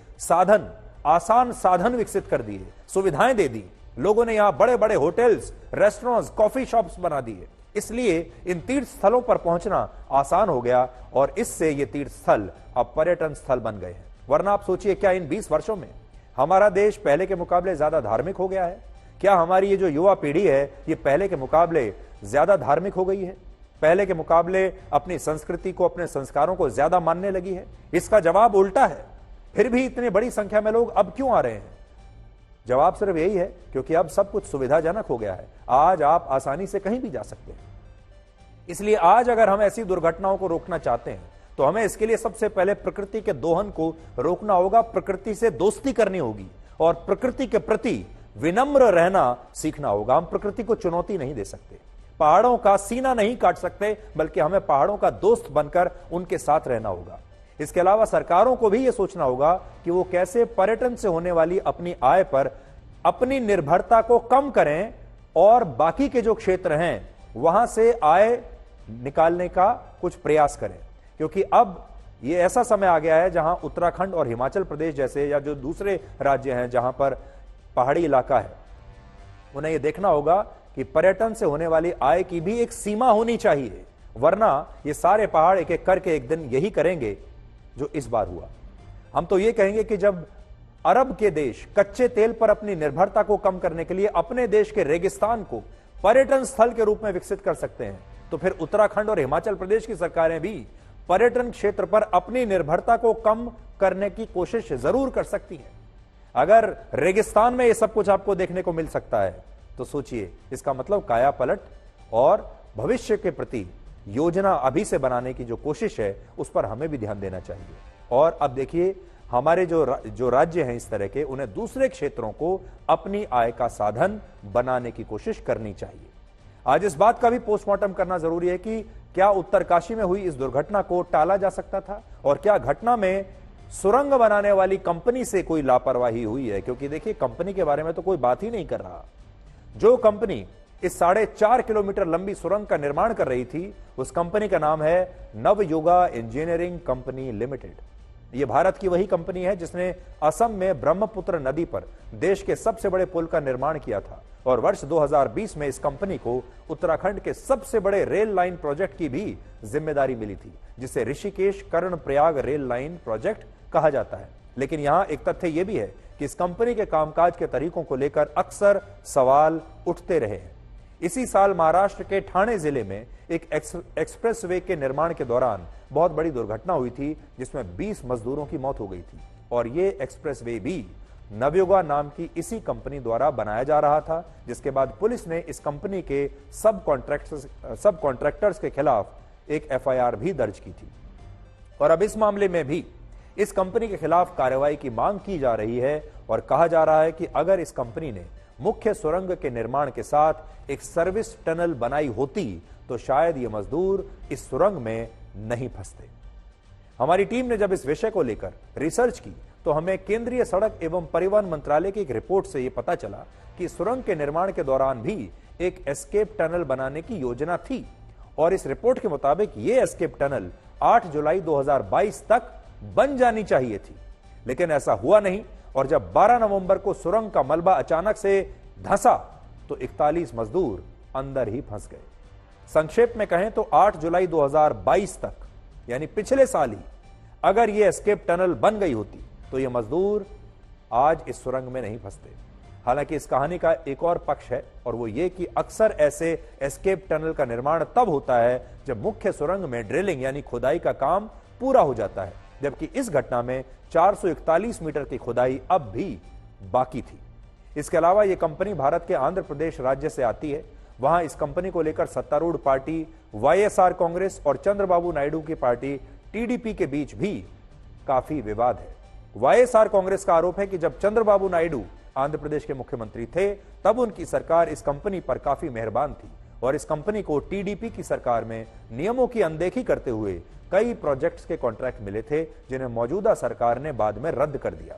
Speaker 1: आसान साधन विकसित कर दिए, सुविधाएं दे दी, लोगों ने यहां बड़े बड़े होटल्स, रेस्टोरेंट्स, कॉफी शॉप्स बना दिए, इसलिए इन तीर्थ स्थलों पर पहुंचना आसान हो गया और इससे ये तीर्थ स्थल अब पर्यटन स्थल बन गए हैं। वरना आप सोचिए, क्या इन 20 वर्षों में हमारा देश पहले के मुकाबले ज्यादा धार्मिक हो गया है? क्या हमारी ये जो युवा पीढ़ी है ये पहले के मुकाबले ज्यादा धार्मिक हो गई है? पहले के मुकाबले अपनी संस्कृति को, अपने संस्कारों को ज्यादा मानने लगी है? इसका जवाब उल्टा है। फिर भी इतनी बड़ी संख्या में लोग अब क्यों आ रहे हैं? जवाब सिर्फ यही है, क्योंकि अब सब कुछ सुविधाजनक हो गया है। आज आप आसानी से कहीं भी जा सकते हैं। इसलिए आज अगर हम ऐसी दुर्घटनाओं को रोकना चाहते हैं तो हमें इसके लिए सबसे पहले प्रकृति के दोहन को रोकना होगा, प्रकृति से दोस्ती करनी होगी और प्रकृति के प्रति विनम्र रहना सीखना होगा। हम प्रकृति को चुनौती नहीं दे सकते, पहाड़ों का सीना नहीं काट सकते, बल्कि हमें पहाड़ों का दोस्त बनकर उनके साथ रहना होगा। इसके अलावा सरकारों को भी यह सोचना होगा कि वो कैसे पर्यटन से होने वाली अपनी आय पर अपनी निर्भरता को कम करें और बाकी के जो क्षेत्र हैं वहां से आय निकालने का कुछ प्रयास करें। क्योंकि अब ये ऐसा समय आ गया है जहां उत्तराखंड और हिमाचल प्रदेश जैसे या जो दूसरे राज्य हैं जहां पर पहाड़ी इलाका है, उन्हें यह देखना होगा कि पर्यटन से होने वाली आय की भी एक सीमा होनी चाहिए, वरना ये सारे पहाड़ एक एक करके एक दिन यही करेंगे जो इस बार हुआ। हम तो ये कहेंगे कि जब अरब के देश कच्चे तेल पर अपनी निर्भरता को कम करने के लिए अपने देश के रेगिस्तान को पर्यटन स्थल के रूप में विकसित कर सकते हैं, तो फिर उत्तराखंड और हिमाचल प्रदेश की सरकारें भी पर्यटन क्षेत्र पर अपनी निर्भरता को कम करने की कोशिश जरूर कर सकती हैं। अगर रेगिस्तान में यह सब कुछ आपको देखने को मिल सकता है तो सोचिए, इसका मतलब काया पलट और भविष्य के प्रति योजना अभी से बनाने की जो कोशिश है उस पर हमें भी ध्यान देना चाहिए। और अब देखिए, हमारे जो राज्य हैं इस तरह के, उन्हें दूसरे क्षेत्रों को अपनी आय का साधन बनाने की कोशिश करनी चाहिए। आज इस बात का भी पोस्टमार्टम करना जरूरी है कि क्या उत्तरकाशी में हुई इस दुर्घटना को टाला जा सकता था और क्या घटना में सुरंग बनाने वाली कंपनी से कोई लापरवाही हुई है। क्योंकि देखिए, कंपनी के बारे में तो कोई बात ही नहीं कर रहा। जो कंपनी इस 4.5 किलोमीटर लंबी सुरंग का निर्माण कर रही थी, उस कंपनी का नाम है नवयुगा इंजीनियरिंग कंपनी लिमिटेड। यह भारत की वही कंपनी है जिसने असम में ब्रह्मपुत्र नदी पर देश के सबसे बड़े पुल का निर्माण किया था और वर्ष 2020 में इस कंपनी को उत्तराखंड के सबसे बड़े रेल लाइन प्रोजेक्ट की भी जिम्मेदारी मिली थी, जिसे Rishikesh Karnaprayag rail line project कहा जाता है। लेकिन यहां एक तथ्य यह भी है कि इस कंपनी के कामकाज के तरीकों को लेकर अक्सर सवाल उठते रहे हैं। इसी साल महाराष्ट्र के ठाणे जिले में एक एक्सप्रेसवे के निर्माण के दौरान बहुत बड़ी दुर्घटना हुई थी, जिसमें 20 मजदूरों की मौत हो गई थी और यह एक्सप्रेसवे भी नवयुगा नाम की इसी कंपनी द्वारा बनाया जा रहा था, जिसके बाद पुलिस ने इस कंपनी के सब कॉन्ट्रैक्टर्स के खिलाफ एक FIR भी दर्ज की थी। और अब इस मामले में भी इस कंपनी के खिलाफ कार्रवाई की मांग की जा रही है और कहा जा रहा है कि अगर इस कंपनी ने मुख्य सुरंग के निर्माण के साथ एक सर्विस टनल बनाई होती तो शायद ये मजदूर इस सुरंग में नहीं फंसते। हमारी टीम ने जब इस विषय को लेकर रिसर्च की तो हमें केंद्रीय सड़क एवं परिवहन मंत्रालय की एक रिपोर्ट से यह पता चला कि सुरंग के निर्माण के दौरान भी एक एस्केप टनल बनाने की योजना थी और इस रिपोर्ट के मुताबिक यह एस्केप टनल 8 जुलाई 2022 तक बन जानी चाहिए थी। लेकिन ऐसा हुआ नहीं और जब 12 नवंबर को सुरंग का मलबा अचानक से धंसा तो 41 मजदूर अंदर ही फंस गए। संक्षेप में कहें तो 8 जुलाई 2022 तक, यानी पिछले साल ही, अगर यह एस्केप टनल बन गई होती तो ये मजदूर आज इस सुरंग में नहीं फंसते। हालांकि इस कहानी का एक और पक्ष है और वो ये कि अक्सर ऐसे एस्केप टनल का निर्माण तब होता है जब मुख्य सुरंग में ड्रिलिंग यानी खुदाई का काम पूरा हो जाता है, जबकि इस घटना में 441 मीटर की खुदाई अब भी बाकी थी। इसके अलावा यह कंपनी भारत के आंध्र प्रदेश राज्य से आती है वहां इस कंपनी को लेकर सत्तारूढ़ पार्टी वाईएसआर कांग्रेस और चंद्रबाबू नायडू की पार्टी टीडीपी के बीच भी काफी विवाद है। वाईएसआर कांग्रेस का आरोप है कि जब चंद्रबाबू नायडू आंध्र प्रदेश के मुख्यमंत्री थे तब उनकी सरकार इस कंपनी पर काफी मेहरबान थी और इस कंपनी को टीडीपी की सरकार में नियमों की अनदेखी करते हुए कई प्रोजेक्ट्स के कॉन्ट्रैक्ट मिले थे जिन्हें मौजूदा सरकार ने बाद में रद्द कर दिया।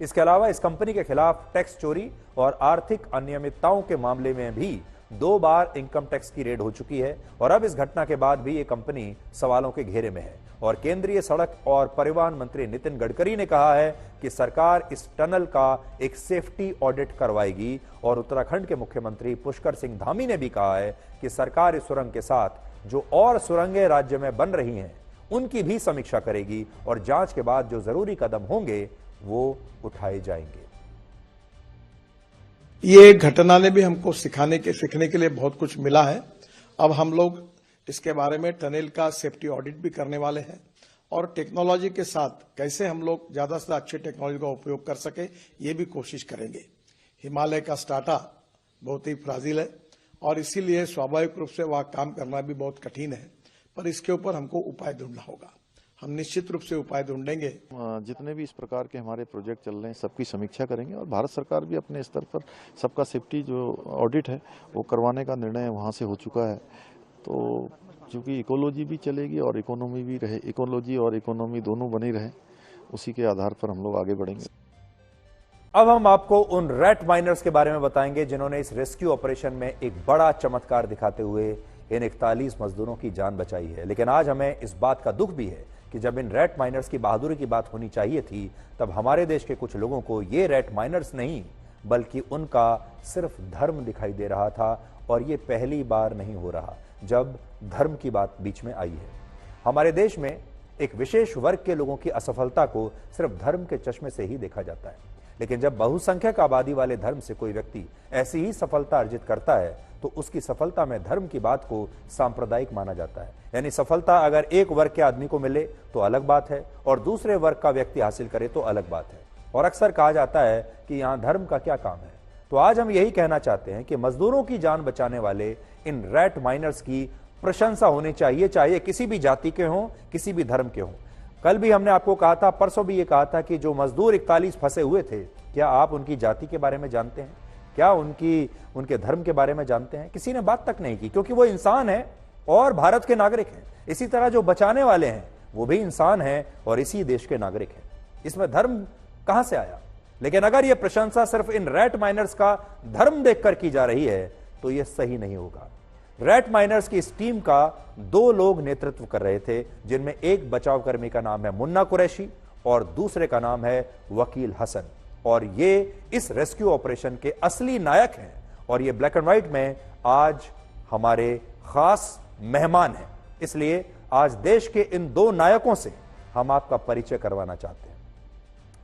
Speaker 1: इसके अलावा इस कंपनी के खिलाफ टैक्स चोरी और आर्थिक अनियमितताओं के मामले में भी 2 बार इनकम टैक्स की रेड हो चुकी है और अब इस घटना के बाद भी ये कंपनी सवालों के घेरे में है और केंद्रीय सड़क और परिवहन मंत्री नितिन गडकरी ने कहा है कि सरकार इस टनल का एक सेफ्टी ऑडिट करवाएगी और उत्तराखंड के मुख्यमंत्री पुष्कर सिंह धामी ने भी कहा है कि सरकार इस सुरंग के साथ जो और सुरंगें राज्य में बन रही हैं उनकी भी समीक्षा करेगी और जांच के बाद जो जरूरी कदम होंगे वो उठाए जाएंगे।
Speaker 8: ये घटना ने भी हमको सीखने के लिए बहुत कुछ मिला है। अब हम लोग इसके बारे में टनल का सेफ्टी ऑडिट भी करने वाले हैं और टेक्नोलॉजी के साथ कैसे हम लोग ज्यादा से अच्छी टेक्नोलॉजी का उपयोग कर सके ये भी कोशिश करेंगे। हिमालय का स्टार्टा बहुत ही फ्राजिल है और इसीलिए स्वाभाविक रूप से वहां काम करना भी बहुत कठिन है, पर इसके ऊपर हमको उपाय ढूंढना होगा। हम निश्चित रूप से उपाय ढूंढेंगे।
Speaker 9: जितने भी इस प्रकार के हमारे प्रोजेक्ट चल रहे हैं सबकी समीक्षा करेंगे और भारत सरकार भी अपने स्तर पर सबका सेफ्टी जो ऑडिट है वो करवाने का निर्णय वहाँ से हो चुका है। तो चूंकि इकोलॉजी भी चलेगी और इकोनॉमी भी रहे, इकोलॉजी और इकोनॉमी दोनों बनी रहे, उसी के आधार पर हम लोग आगे बढ़ेंगे।
Speaker 1: अब हम आपको उन रैट माइनर्स के बारे में बताएंगे जिन्होंने इस रेस्क्यू ऑपरेशन में एक बड़ा चमत्कार दिखाते हुए इन 41 मजदूरों की जान बचाई है। लेकिन आज हमें इस बात का दुख भी है कि जब इन रैट माइनर्स की बहादुरी की बात होनी चाहिए थी तब हमारे देश के कुछ लोगों को ये रैट माइनर्स नहीं बल्कि उनका सिर्फ धर्म दिखाई दे रहा था और ये पहली बार नहीं हो रहा जब धर्म की बात बीच में आई है। हमारे देश में एक विशेष वर्ग के लोगों की असफलता को सिर्फ धर्म के चश्मे से ही देखा जाता है, लेकिन जब बहुसंख्यक आबादी वाले धर्म से कोई व्यक्ति ऐसी ही सफलता अर्जित करता है तो उसकी सफलता में धर्म की बात को सांप्रदायिक माना जाता है। यानी सफलता अगर एक वर्ग के आदमी को मिले तो अलग बात है और दूसरे वर्ग का व्यक्ति हासिल करे तो अलग बात है। और अक्सर कहा जाता है कि यहां धर्म का क्या काम है। तो आज हम यही कहना चाहते हैं कि मजदूरों की जान बचाने वाले इन रैट माइनर्स की प्रशंसा होनी चाहिए, चाहे किसी भी जाति के हों, किसी भी धर्म के हों। कल भी हमने आपको कहा था, परसों भी ये कहा था कि जो मजदूर 41 फंसे हुए थे, क्या आप उनकी जाति के बारे में जानते हैं? क्या उनके धर्म के बारे में जानते हैं? किसी ने बात तक नहीं की, क्योंकि वो इंसान है और भारत के नागरिक हैं। इसी तरह जो बचाने वाले हैं वो भी इंसान हैं और इसी देश के नागरिक हैं। इसमें धर्म कहां से आया? लेकिन अगर यह प्रशंसा सिर्फ इन रैट माइनर्स का धर्म देखकर की जा रही है तो यह सही नहीं होगा। रैट माइनर्स की इस टीम का 2 लोग नेतृत्व कर रहे थे, जिनमें एक बचाव कर्मी का नाम है मुन्ना कुरैशी और दूसरे का नाम है वकील हसन। और ये इस रेस्क्यू ऑपरेशन के असली नायक हैं और ये ब्लैक एंड व्हाइट में आज हमारे खास मेहमान हैं। इसलिए आज देश के इन 2 नायकों से हम आपका परिचय करवाना चाहते हैं।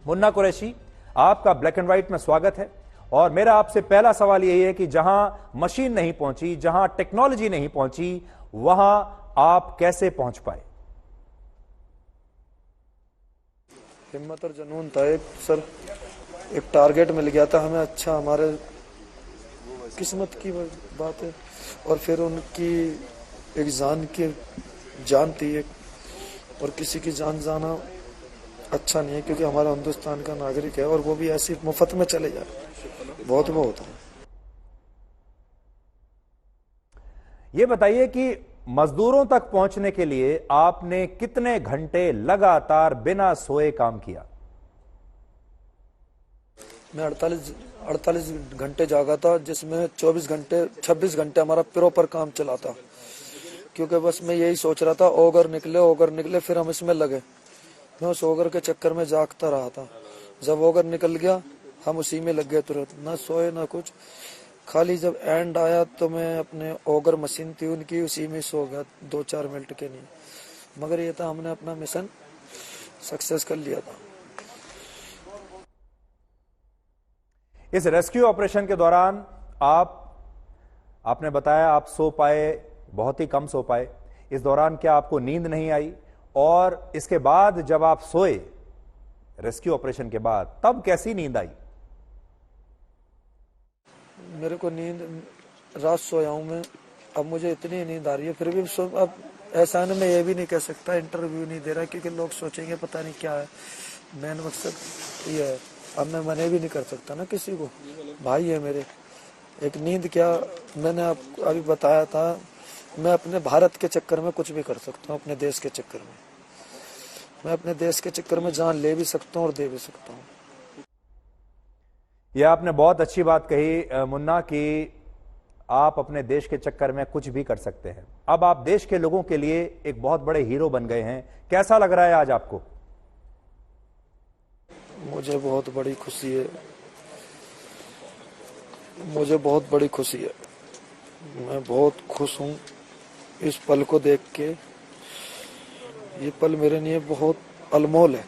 Speaker 1: मुन्ना कुरैशी, आपका ब्लैक एंड व्हाइट में स्वागत है और मेरा आपसे पहला सवाल यही है कि जहां मशीन नहीं पहुंची, जहां टेक्नोलॉजी नहीं पहुंची, वहां आप कैसे पहुंच पाए?
Speaker 10: हिम्मत और जुनून था एक टारगेट मिल गया था हमें। अच्छा, हमारे किस्मत की बात है। और फिर उनकी एक जान थी और किसी की जान जाना अच्छा नहीं है, क्योंकि हमारा हिंदुस्तान का नागरिक है और वो भी ऐसी मुफ्त में चले जाए, बहुत वो होता है।
Speaker 1: ये बताइए कि मजदूरों तक पहुंचने के लिए आपने कितने घंटे लगातार बिना सोए काम किया?
Speaker 10: मैं 48 घंटे जागा था, जिसमें 26 घंटे हमारा प्रॉपर काम चला था, क्योंकि बस मैं यही सोच रहा था ओगर निकले फिर हम इसमें लगे। मैं उस ओगर के चक्कर में जागता रहा था। जब ओगर निकल गया हम उसी में लग गए तुरंत, ना सोए ना कुछ। खाली जब एंड आया तो मैं अपने ओगर मशीन थी उनकी, उसी में सो गया 2-4 मिनट के लिए। मगर ये था, हमने अपना मिशन सक्सेस कर लिया था।
Speaker 1: इस रेस्क्यू ऑपरेशन के दौरान आपने बताया आप सो पाए, बहुत ही कम सो पाए। इस दौरान क्या आपको नींद नहीं आई? और इसके बाद जब आप सोए रेस्क्यू ऑपरेशन के बाद, तब कैसी नींद आई?
Speaker 10: मेरे को नींद रात सोया हूँ मैं, अब मुझे इतनी नींद आ रही है, फिर भी अब एहसान मैं ये भी नहीं कह सकता, इंटरव्यू नहीं दे रहा क्योंकि लोग सोचेंगे पता नहीं क्या है। मेन मकसद ये है, अब मैं मना भी नहीं कर सकता ना किसी को, भाई है मेरे। एक नींद क्या, मैंने आपको अभी बताया था, मैं अपने भारत के चक्कर में कुछ भी कर सकता हूँ, अपने देश के चक्कर में। मैं अपने देश के चक्कर में जान ले भी सकता हूँ और दे भी सकता हूँ।
Speaker 1: यह आपने बहुत अच्छी बात कही मुन्ना कि आप अपने देश के चक्कर में कुछ भी कर सकते हैं। अब आप देश के लोगों के लिए एक बहुत बड़े हीरो बन गए हैं, कैसा लग रहा है आज आपको?
Speaker 10: मुझे बहुत बड़ी खुशी है, मुझे बहुत बड़ी खुशी है। मैं बहुत खुश हूँ इस पल को देख के। ये पल मेरे लिए बहुत अनमोल है।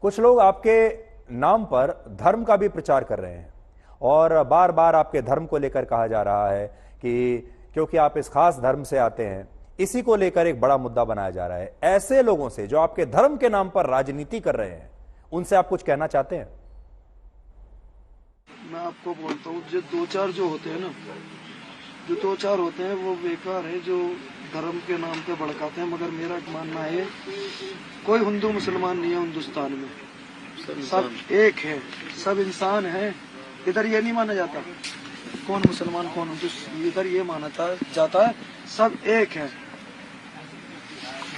Speaker 1: कुछ लोग आपके नाम पर धर्म का भी प्रचार कर रहे हैं और बार बार आपके धर्म को लेकर कहा जा रहा है कि क्योंकि आप इस खास धर्म से आते हैं, इसी को लेकर एक बड़ा मुद्दा बनाया जा रहा है। ऐसे लोगों से जो आपके धर्म के नाम पर राजनीति कर रहे हैं, उनसे आप कुछ कहना चाहते हैं?
Speaker 10: मैं आपको बोलता हूँ, जो दो चार जो होते हैं ना, जो दो चार होते हैं वो बेकार है, जो धर्म के नाम पे भड़काते हैं। मगर मेरा मानना है कोई हिंदू मुसलमान नहीं है हिंदुस्तान में, सब एक है, सब इंसान है। इधर ये नहीं माना जाता कौन मुसलमान कौन हिंदू, इधर ये माना जाता है सब एक है।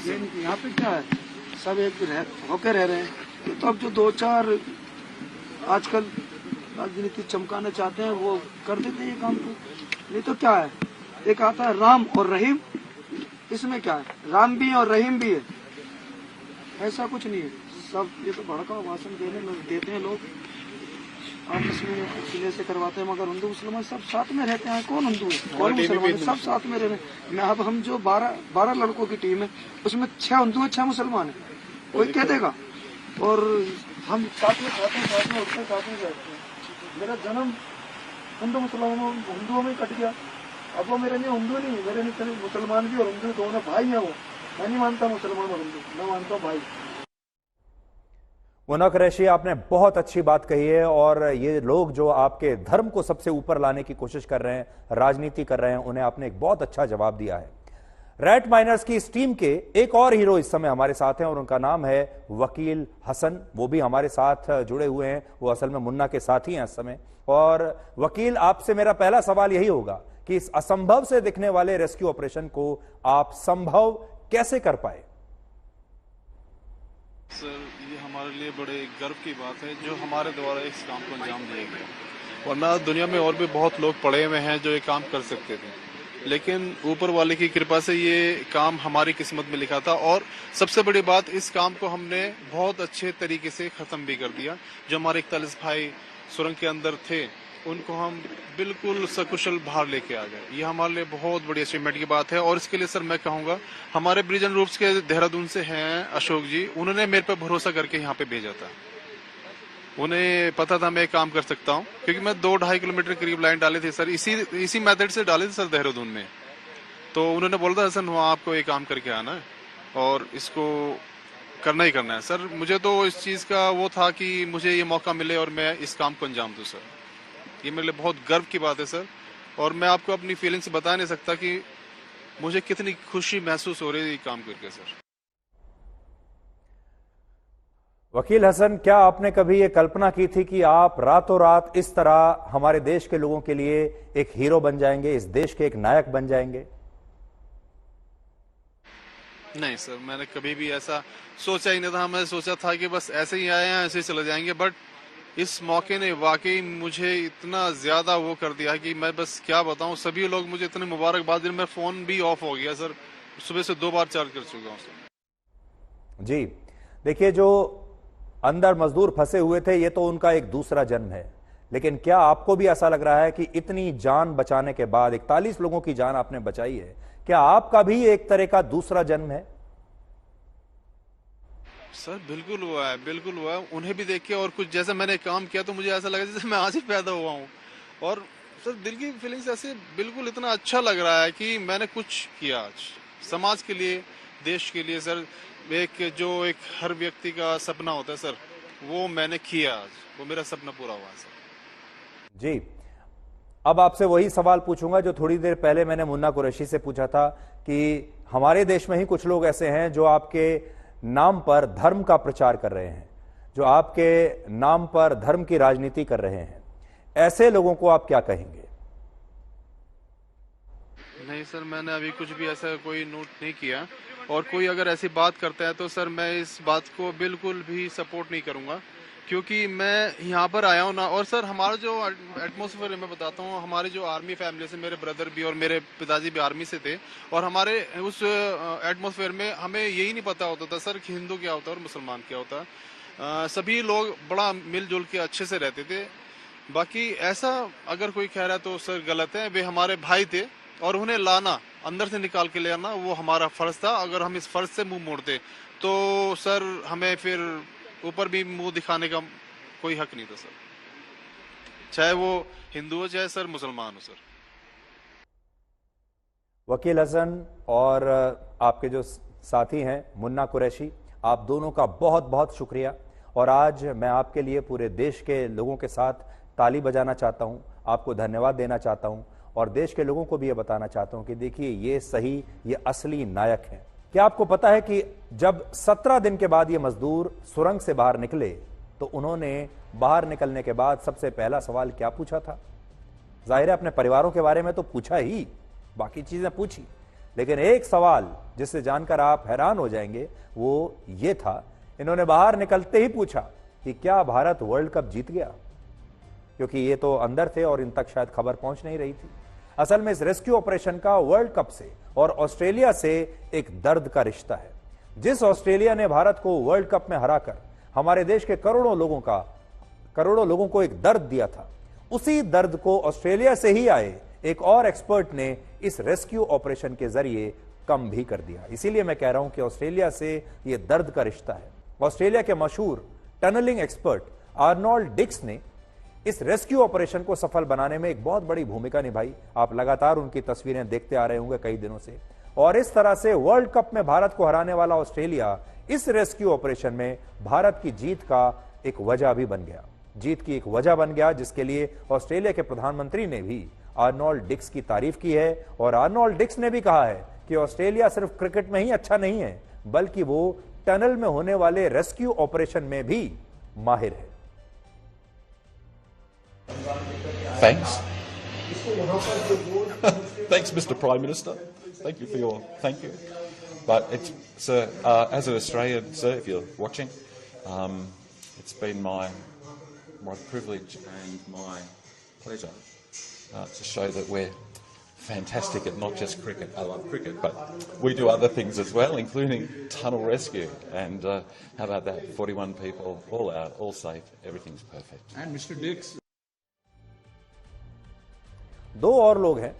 Speaker 10: यहाँ पे क्या है, सब एक होकर रह रहे हैं। तो अब जो दो चार आजकल राजनीति चमकाना चाहते हैं वो कर देते हैं ये काम को। नहीं तो क्या है, एक आता है राम और रहीम, इसमें क्या है, राम भी है और रहीम भी है, ऐसा कुछ नहीं है। सब ये तो भड़का भाषण देते हैं लोग, आपस में किले से करवाते हैं। मगर हिंदू मुसलमान सब साथ में रहते हैं। कौन हिंदू है कौन मुसलमान, सब साथ में रह रहे हैं। मैं अब हम जो 12 लड़कों की टीम है उसमें 6 हिंदू है 6 मुसलमान है, कोई कह देगा। और हम साथ में खाते हैं, साथ में उठते, साथ में बैठते हैं। मेरा जन्म हिंदुओं में कट गया, अब वो मेरे लिए हिंदू नहीं, मेरे लिए मुसलमान भी और हिंदू दोनों भाई है। वो मैं नहीं मानता मुसलमान और हिंदू, मैं मानता हूँ भाई।
Speaker 1: मुन्ना कुरैशी, आपने बहुत अच्छी बात कही है और ये लोग जो आपके धर्म को सबसे ऊपर लाने की कोशिश कर रहे हैं, राजनीति कर रहे हैं, उन्हें आपने एक बहुत अच्छा जवाब दिया है। रैट माइनर्स की इस टीम के एक और हीरो इस समय हमारे साथ हैं और उनका नाम है वकील हसन। वो भी हमारे साथ जुड़े हुए हैं, वो असल में मुन्ना के साथ ही हैं इस समय। और वकील, आपसे मेरा पहला सवाल यही होगा कि इस असंभव से दिखने वाले रेस्क्यू ऑपरेशन को आप संभव कैसे कर पाए?
Speaker 11: सर, ये हमारे लिए बड़े गर्व की बात है जो हमारे द्वारा इस काम को अंजाम दिया गया। वरना दुनिया में और भी बहुत लोग पड़े हुए हैं जो ये काम कर सकते थे, लेकिन ऊपर वाले की कृपा से ये काम हमारी किस्मत में लिखा था। और सबसे बड़ी बात, इस काम को हमने बहुत अच्छे तरीके से खत्म भी कर दिया। जो हमारे 41 भाई सुरंग के अंदर थे, उनको हम बिल्कुल सकुशल बाहर लेके आ गए। ये हमारे लिए बहुत बड़ी अचीवमेंट की बात है। और इसके लिए सर मैं कहूँगा, हमारे ब्रिज एंड रूट्स के देहरादून से हैं अशोक जी, उन्होंने मेरे पे भरोसा करके यहाँ पे भेजा था। उन्हें पता था मैं काम कर सकता हूँ, क्योंकि मैं 2-2.5 किलोमीटर करीब लाइन डाले थे सर, इसी मेथड से डाले थे सर देहरादून में। तो उन्होंने बोला था सर वहाँ आपको ये काम करके आना है और इसको करना ही करना है। सर मुझे तो इस चीज़ का वो था कि मुझे ये मौका मिले और मैं इस काम को अंजाम दूँ। सर ये मेरे लिए बहुत गर्व की बात है सर, और मैं आपको अपनी फीलिंग्स बता नहीं सकता कि मुझे कितनी खुशी महसूस हो रही है ये काम करके। सर
Speaker 1: वकील हसन, क्या आपने कभी ये कल्पना की थी कि आप रातों रात इस तरह हमारे देश के लोगों के लिए एक हीरो बन जाएंगे, इस देश के एक नायक बन जाएंगे?
Speaker 11: नहीं सर, मैंने कभी भी ऐसा सोचा ही नहीं था। मैं सोचा था कि बस ऐसे ही आए हैं, ऐसे ही चले जाएंगे। बट इस मौके ने वाकई मुझे इतना ज्यादा वो कर दिया कि मैं बस क्या बताऊं। सभी लोग मुझे इतने मुबारकबाद दिन में, फोन भी ऑफ हो गया सर, सुबह से 2 बार चार्ज कर चुका हूं सर।
Speaker 1: जी देखिए, जो अंदर मजदूर फंसे हुए थे, ये तो उनका एक दूसरा जन्म है, लेकिन क्या आपको भी ऐसा लग रहा है कि इतनी जान बचाने के बाद, 41 लोगों की जान आपने बचाई है, क्या आपका भी एक तरह का दूसरा जन्म है?
Speaker 11: सर बिल्कुल हुआ है, बिल्कुल हुआ है। उन्हें भी देख के और कुछ जैसे मैंने काम किया तो मुझे ऐसा लगा जैसे मैं आज ही पैदा हुआ हूँ। और सर दिल की फीलिंग्स ऐसे बिल्कुल इतना अच्छा लग रहा है कि मैंने कुछ किया आज समाज के लिए, देश के लिए। सर एक हर व्यक्ति का सपना होता है सर, वो मैंने किया आज, वो मेरा सपना पूरा हुआ सर।
Speaker 1: जी, अब आपसे वही सवाल पूछूंगा जो थोड़ी देर पहले मैंने मुन्ना कुरैशी से पूछा था कि हमारे देश में ही कुछ लोग ऐसे हैं जो आपके नाम पर धर्म का प्रचार कर रहे हैं, जो आपके नाम पर धर्म की राजनीति कर रहे हैं। ऐसे लोगों को आप क्या कहेंगे?
Speaker 11: नहीं सर, मैंने अभी कुछ भी ऐसा कोई नोट नहीं किया, और कोई अगर ऐसी बात करता है तो सर मैं इस बात को बिल्कुल भी सपोर्ट नहीं करूंगा, क्योंकि मैं यहाँ पर आया हूँ ना। और सर हमारा जो एटमॉस्फेयर मैं बताता हूँ, हमारी जो आर्मी फैमिली से, मेरे ब्रदर भी और मेरे पिताजी भी आर्मी से थे, और हमारे उस एटमॉस्फेयर में हमें यही नहीं पता होता था सर कि हिंदू क्या होता है और मुसलमान क्या होता है। सभी लोग बड़ा मिलजुल के अच्छे से रहते थे। बाकी ऐसा अगर कोई कह रहा है तो सर गलत है। वे हमारे भाई थे और उन्हें लाना, अंदर से निकाल के ले आना, वो हमारा फर्ज था। अगर हम इस फर्ज से मुंह मोड़ते तो सर हमें फिर ऊपर भी मुंह दिखाने का कोई हक नहीं था सर, चाहे वो हिंदू हो चाहे सर मुसलमान हो सर।
Speaker 1: वकील हसन और आपके जो साथी हैं मुन्ना कुरैशी, आप दोनों का बहुत बहुत शुक्रिया। और आज मैं आपके लिए पूरे देश के लोगों के साथ ताली बजाना चाहता हूं, आपको धन्यवाद देना चाहता हूं और देश के लोगों को भी ये बताना चाहता हूं कि देखिए ये सही, ये असली नायक हैं। क्या आपको पता है कि जब 17 दिन के बाद ये मजदूर सुरंग से बाहर निकले तो उन्होंने बाहर निकलने के बाद सबसे पहला सवाल क्या पूछा था? जाहिर है अपने परिवारों के बारे में तो पूछा ही, बाकी चीजें पूछी, लेकिन एक सवाल जिससे जानकर आप हैरान हो जाएंगे वो ये था, इन्होंने बाहर निकलते ही पूछा कि क्या भारत वर्ल्ड कप जीत गया? क्योंकि ये तो अंदर थे और इन तक शायद खबर पहुंच नहीं रही थी। असल में इस रेस्क्यू ऑपरेशन का वर्ल्ड कप से और ऑस्ट्रेलिया से एक दर्द का रिश्ता है। जिस ऑस्ट्रेलिया ने भारत को वर्ल्ड कप में हराकर हमारे देश के करोड़ों लोगों को एक दर्द दिया था, उसी दर्द को ऑस्ट्रेलिया से ही आए एक और एक्सपर्ट ने इस रेस्क्यू ऑपरेशन के जरिए कम भी कर दिया। इसीलिए मैं कह रहा हूं कि ऑस्ट्रेलिया से यह दर्द का रिश्ता है। ऑस्ट्रेलिया के मशहूर टनलिंग एक्सपर्ट आर्नोल्ड डिक्स ने इस रेस्क्यू ऑपरेशन को सफल बनाने में एक बहुत बड़ी भूमिका निभाई। आप लगातार उनकी तस्वीरें देखते आ रहे होंगे कई दिनों से। और इस तरह से वर्ल्ड कप में भारत को हराने वाला ऑस्ट्रेलिया इस रेस्क्यू ऑपरेशन में भारत की जीत का एक वजह भी बन गया, जीत की एक वजह बन गया, जिसके लिए ऑस्ट्रेलिया के प्रधानमंत्री ने भी आर्नोल्ड डिक्स की तारीफ की है। और आर्नोल्ड डिक्स ने भी कहा है कि ऑस्ट्रेलिया सिर्फ क्रिकेट में ही अच्छा नहीं है, बल्कि वो टनल में होने वाले रेस्क्यू ऑपरेशन में भी माहिर है।
Speaker 12: Thanks. Thanks, Mr. Prime Minister. Thank you for your thank you. But it's, sir, as an Australian, sir, if you're watching, it's been my privilege and my pleasure to show that we're fantastic at not just cricket. I love cricket, but we do other things as well, including tunnel rescue. And how about that? 41 people, all out, all safe, everything's perfect.
Speaker 13: And Mr. Dix.
Speaker 1: दो और लोग हैं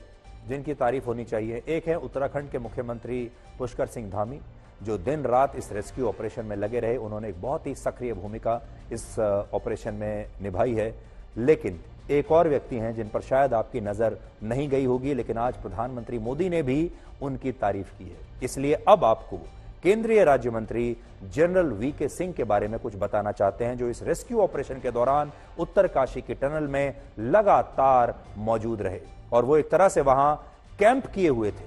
Speaker 1: जिनकी तारीफ होनी चाहिए। एक है उत्तराखंड के मुख्यमंत्री पुष्कर सिंह धामी, जो दिन रात इस रेस्क्यू ऑपरेशन में लगे रहे। उन्होंने एक बहुत ही सक्रिय भूमिका इस ऑपरेशन में निभाई है। लेकिन एक और व्यक्ति हैं जिन पर शायद आपकी नजर नहीं गई होगी, लेकिन आज प्रधानमंत्री मोदी ने भी उनकी तारीफ की है। इसलिए अब आपको केंद्रीय राज्य मंत्री जनरल वीके सिंह के बारे में कुछ बताना चाहते हैं, जो इस रेस्क्यू ऑपरेशन के दौरान उत्तरकाशी की टनल में लगातार मौजूद रहे। और वो एक तरह से वहां कैंप किए हुए थे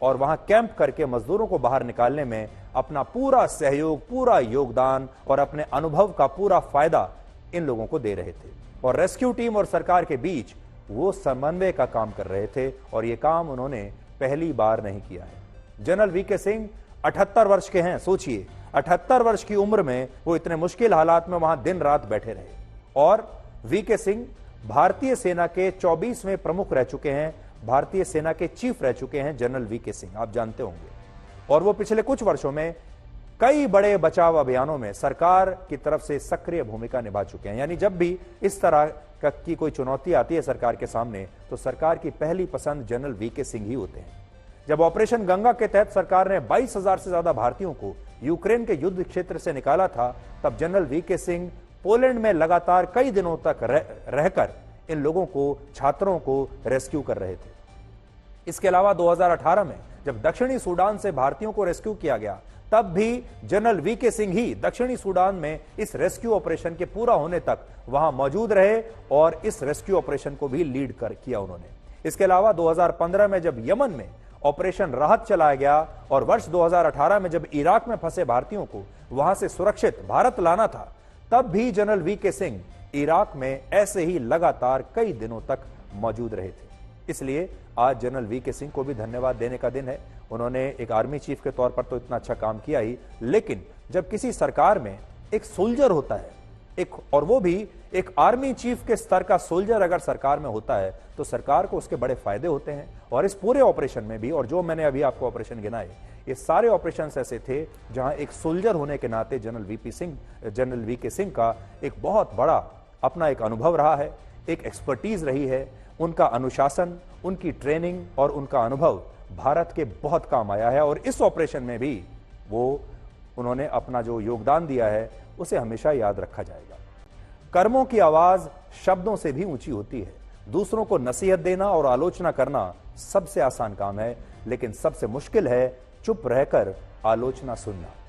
Speaker 1: और वहां कैंप करके मजदूरों को बाहर निकालने में अपना पूरा सहयोग, पूरा योगदान और अपने अनुभव का पूरा फायदा इन लोगों को दे रहे थे। और रेस्क्यू टीम और सरकार के बीच वो समन्वय का काम कर रहे थे, और ये काम उन्होंने पहली बार नहीं किया है। जनरल वीके सिंह 78 वर्ष के हैं। सोचिए, 78 वर्ष की उम्र में वो इतने मुश्किल हालात में वहां दिन रात बैठे रहे। और वीके सिंह भारतीय सेना के 24वें प्रमुख रह चुके हैं, भारतीय सेना के चीफ रह चुके हैं जनरल वीके सिंह, आप जानते होंगे। और वो पिछले कुछ वर्षों में कई बड़े बचाव अभियानों में सरकार की तरफ से सक्रिय भूमिका निभा चुके हैं। यानी जब भी इस तरह की कोई चुनौती आती है सरकार के सामने, तो सरकार की पहली पसंद जनरल वीके सिंह ही होते हैं। जब ऑपरेशन गंगा के तहत सरकार ने 22,000 से ज्यादा भारतीयों को यूक्रेन के युद्ध क्षेत्र से निकाला था, तब जनरल वीके सिंह पोलैंड में लगातार कई दिनों तक रहकर इन लोगों को, छात्रों को रेस्क्यू कर रहे थे। इसके अलावा 2018 में जब दक्षिणी सूडान से भारतीयों को रेस्क्यू किया गया, तब भी जनरल वीके सिंह ही दक्षिणी सूडान में इस रेस्क्यू ऑपरेशन के पूरा होने तक वहां मौजूद रहे और इस रेस्क्यू ऑपरेशन को भी लीड किया उन्होंने। इसके अलावा 2015 में जब यमन में ऑपरेशन राहत चलाया गया और वर्ष 2018 में जब इराक में फंसे भारतीयों को वहां से सुरक्षित भारत लाना था, तब भी जनरल वीके सिंह इराक में ऐसे ही लगातार कई दिनों तक मौजूद रहे थे। इसलिए आज जनरल वीके सिंह को भी धन्यवाद देने का दिन है। उन्होंने एक आर्मी चीफ के तौर पर तो इतना अच्छा काम किया ही, लेकिन जब किसी सरकार में एक सोल्जर होता है, और वो भी एक आर्मी चीफ के स्तर का सोल्जर अगर सरकार में होता है, तो सरकार को उसके बड़े फायदे होते हैं। और इस पूरे ऑपरेशन में भी, और जो मैंने अभी आपको ऑपरेशन गिनाए, ये सारे ऑपरेशन ऐसे थे जहां एक सोल्जर होने के नाते जनरल वीके सिंह का एक बहुत बड़ा अपना एक अनुभव रहा है, एक एक्सपर्टीज रही है। उनका अनुशासन, उनकी ट्रेनिंग और उनका अनुभव भारत के बहुत काम आया है और इस ऑपरेशन में भी उन्होंने अपना जो योगदान दिया है उसे हमेशा याद रखा जाएगा। कर्मों की आवाज शब्दों से भी ऊंची होती है। दूसरों को नसीहत देना और आलोचना करना सबसे आसान काम है, लेकिन सबसे मुश्किल है चुप रहकर आलोचना सुनना।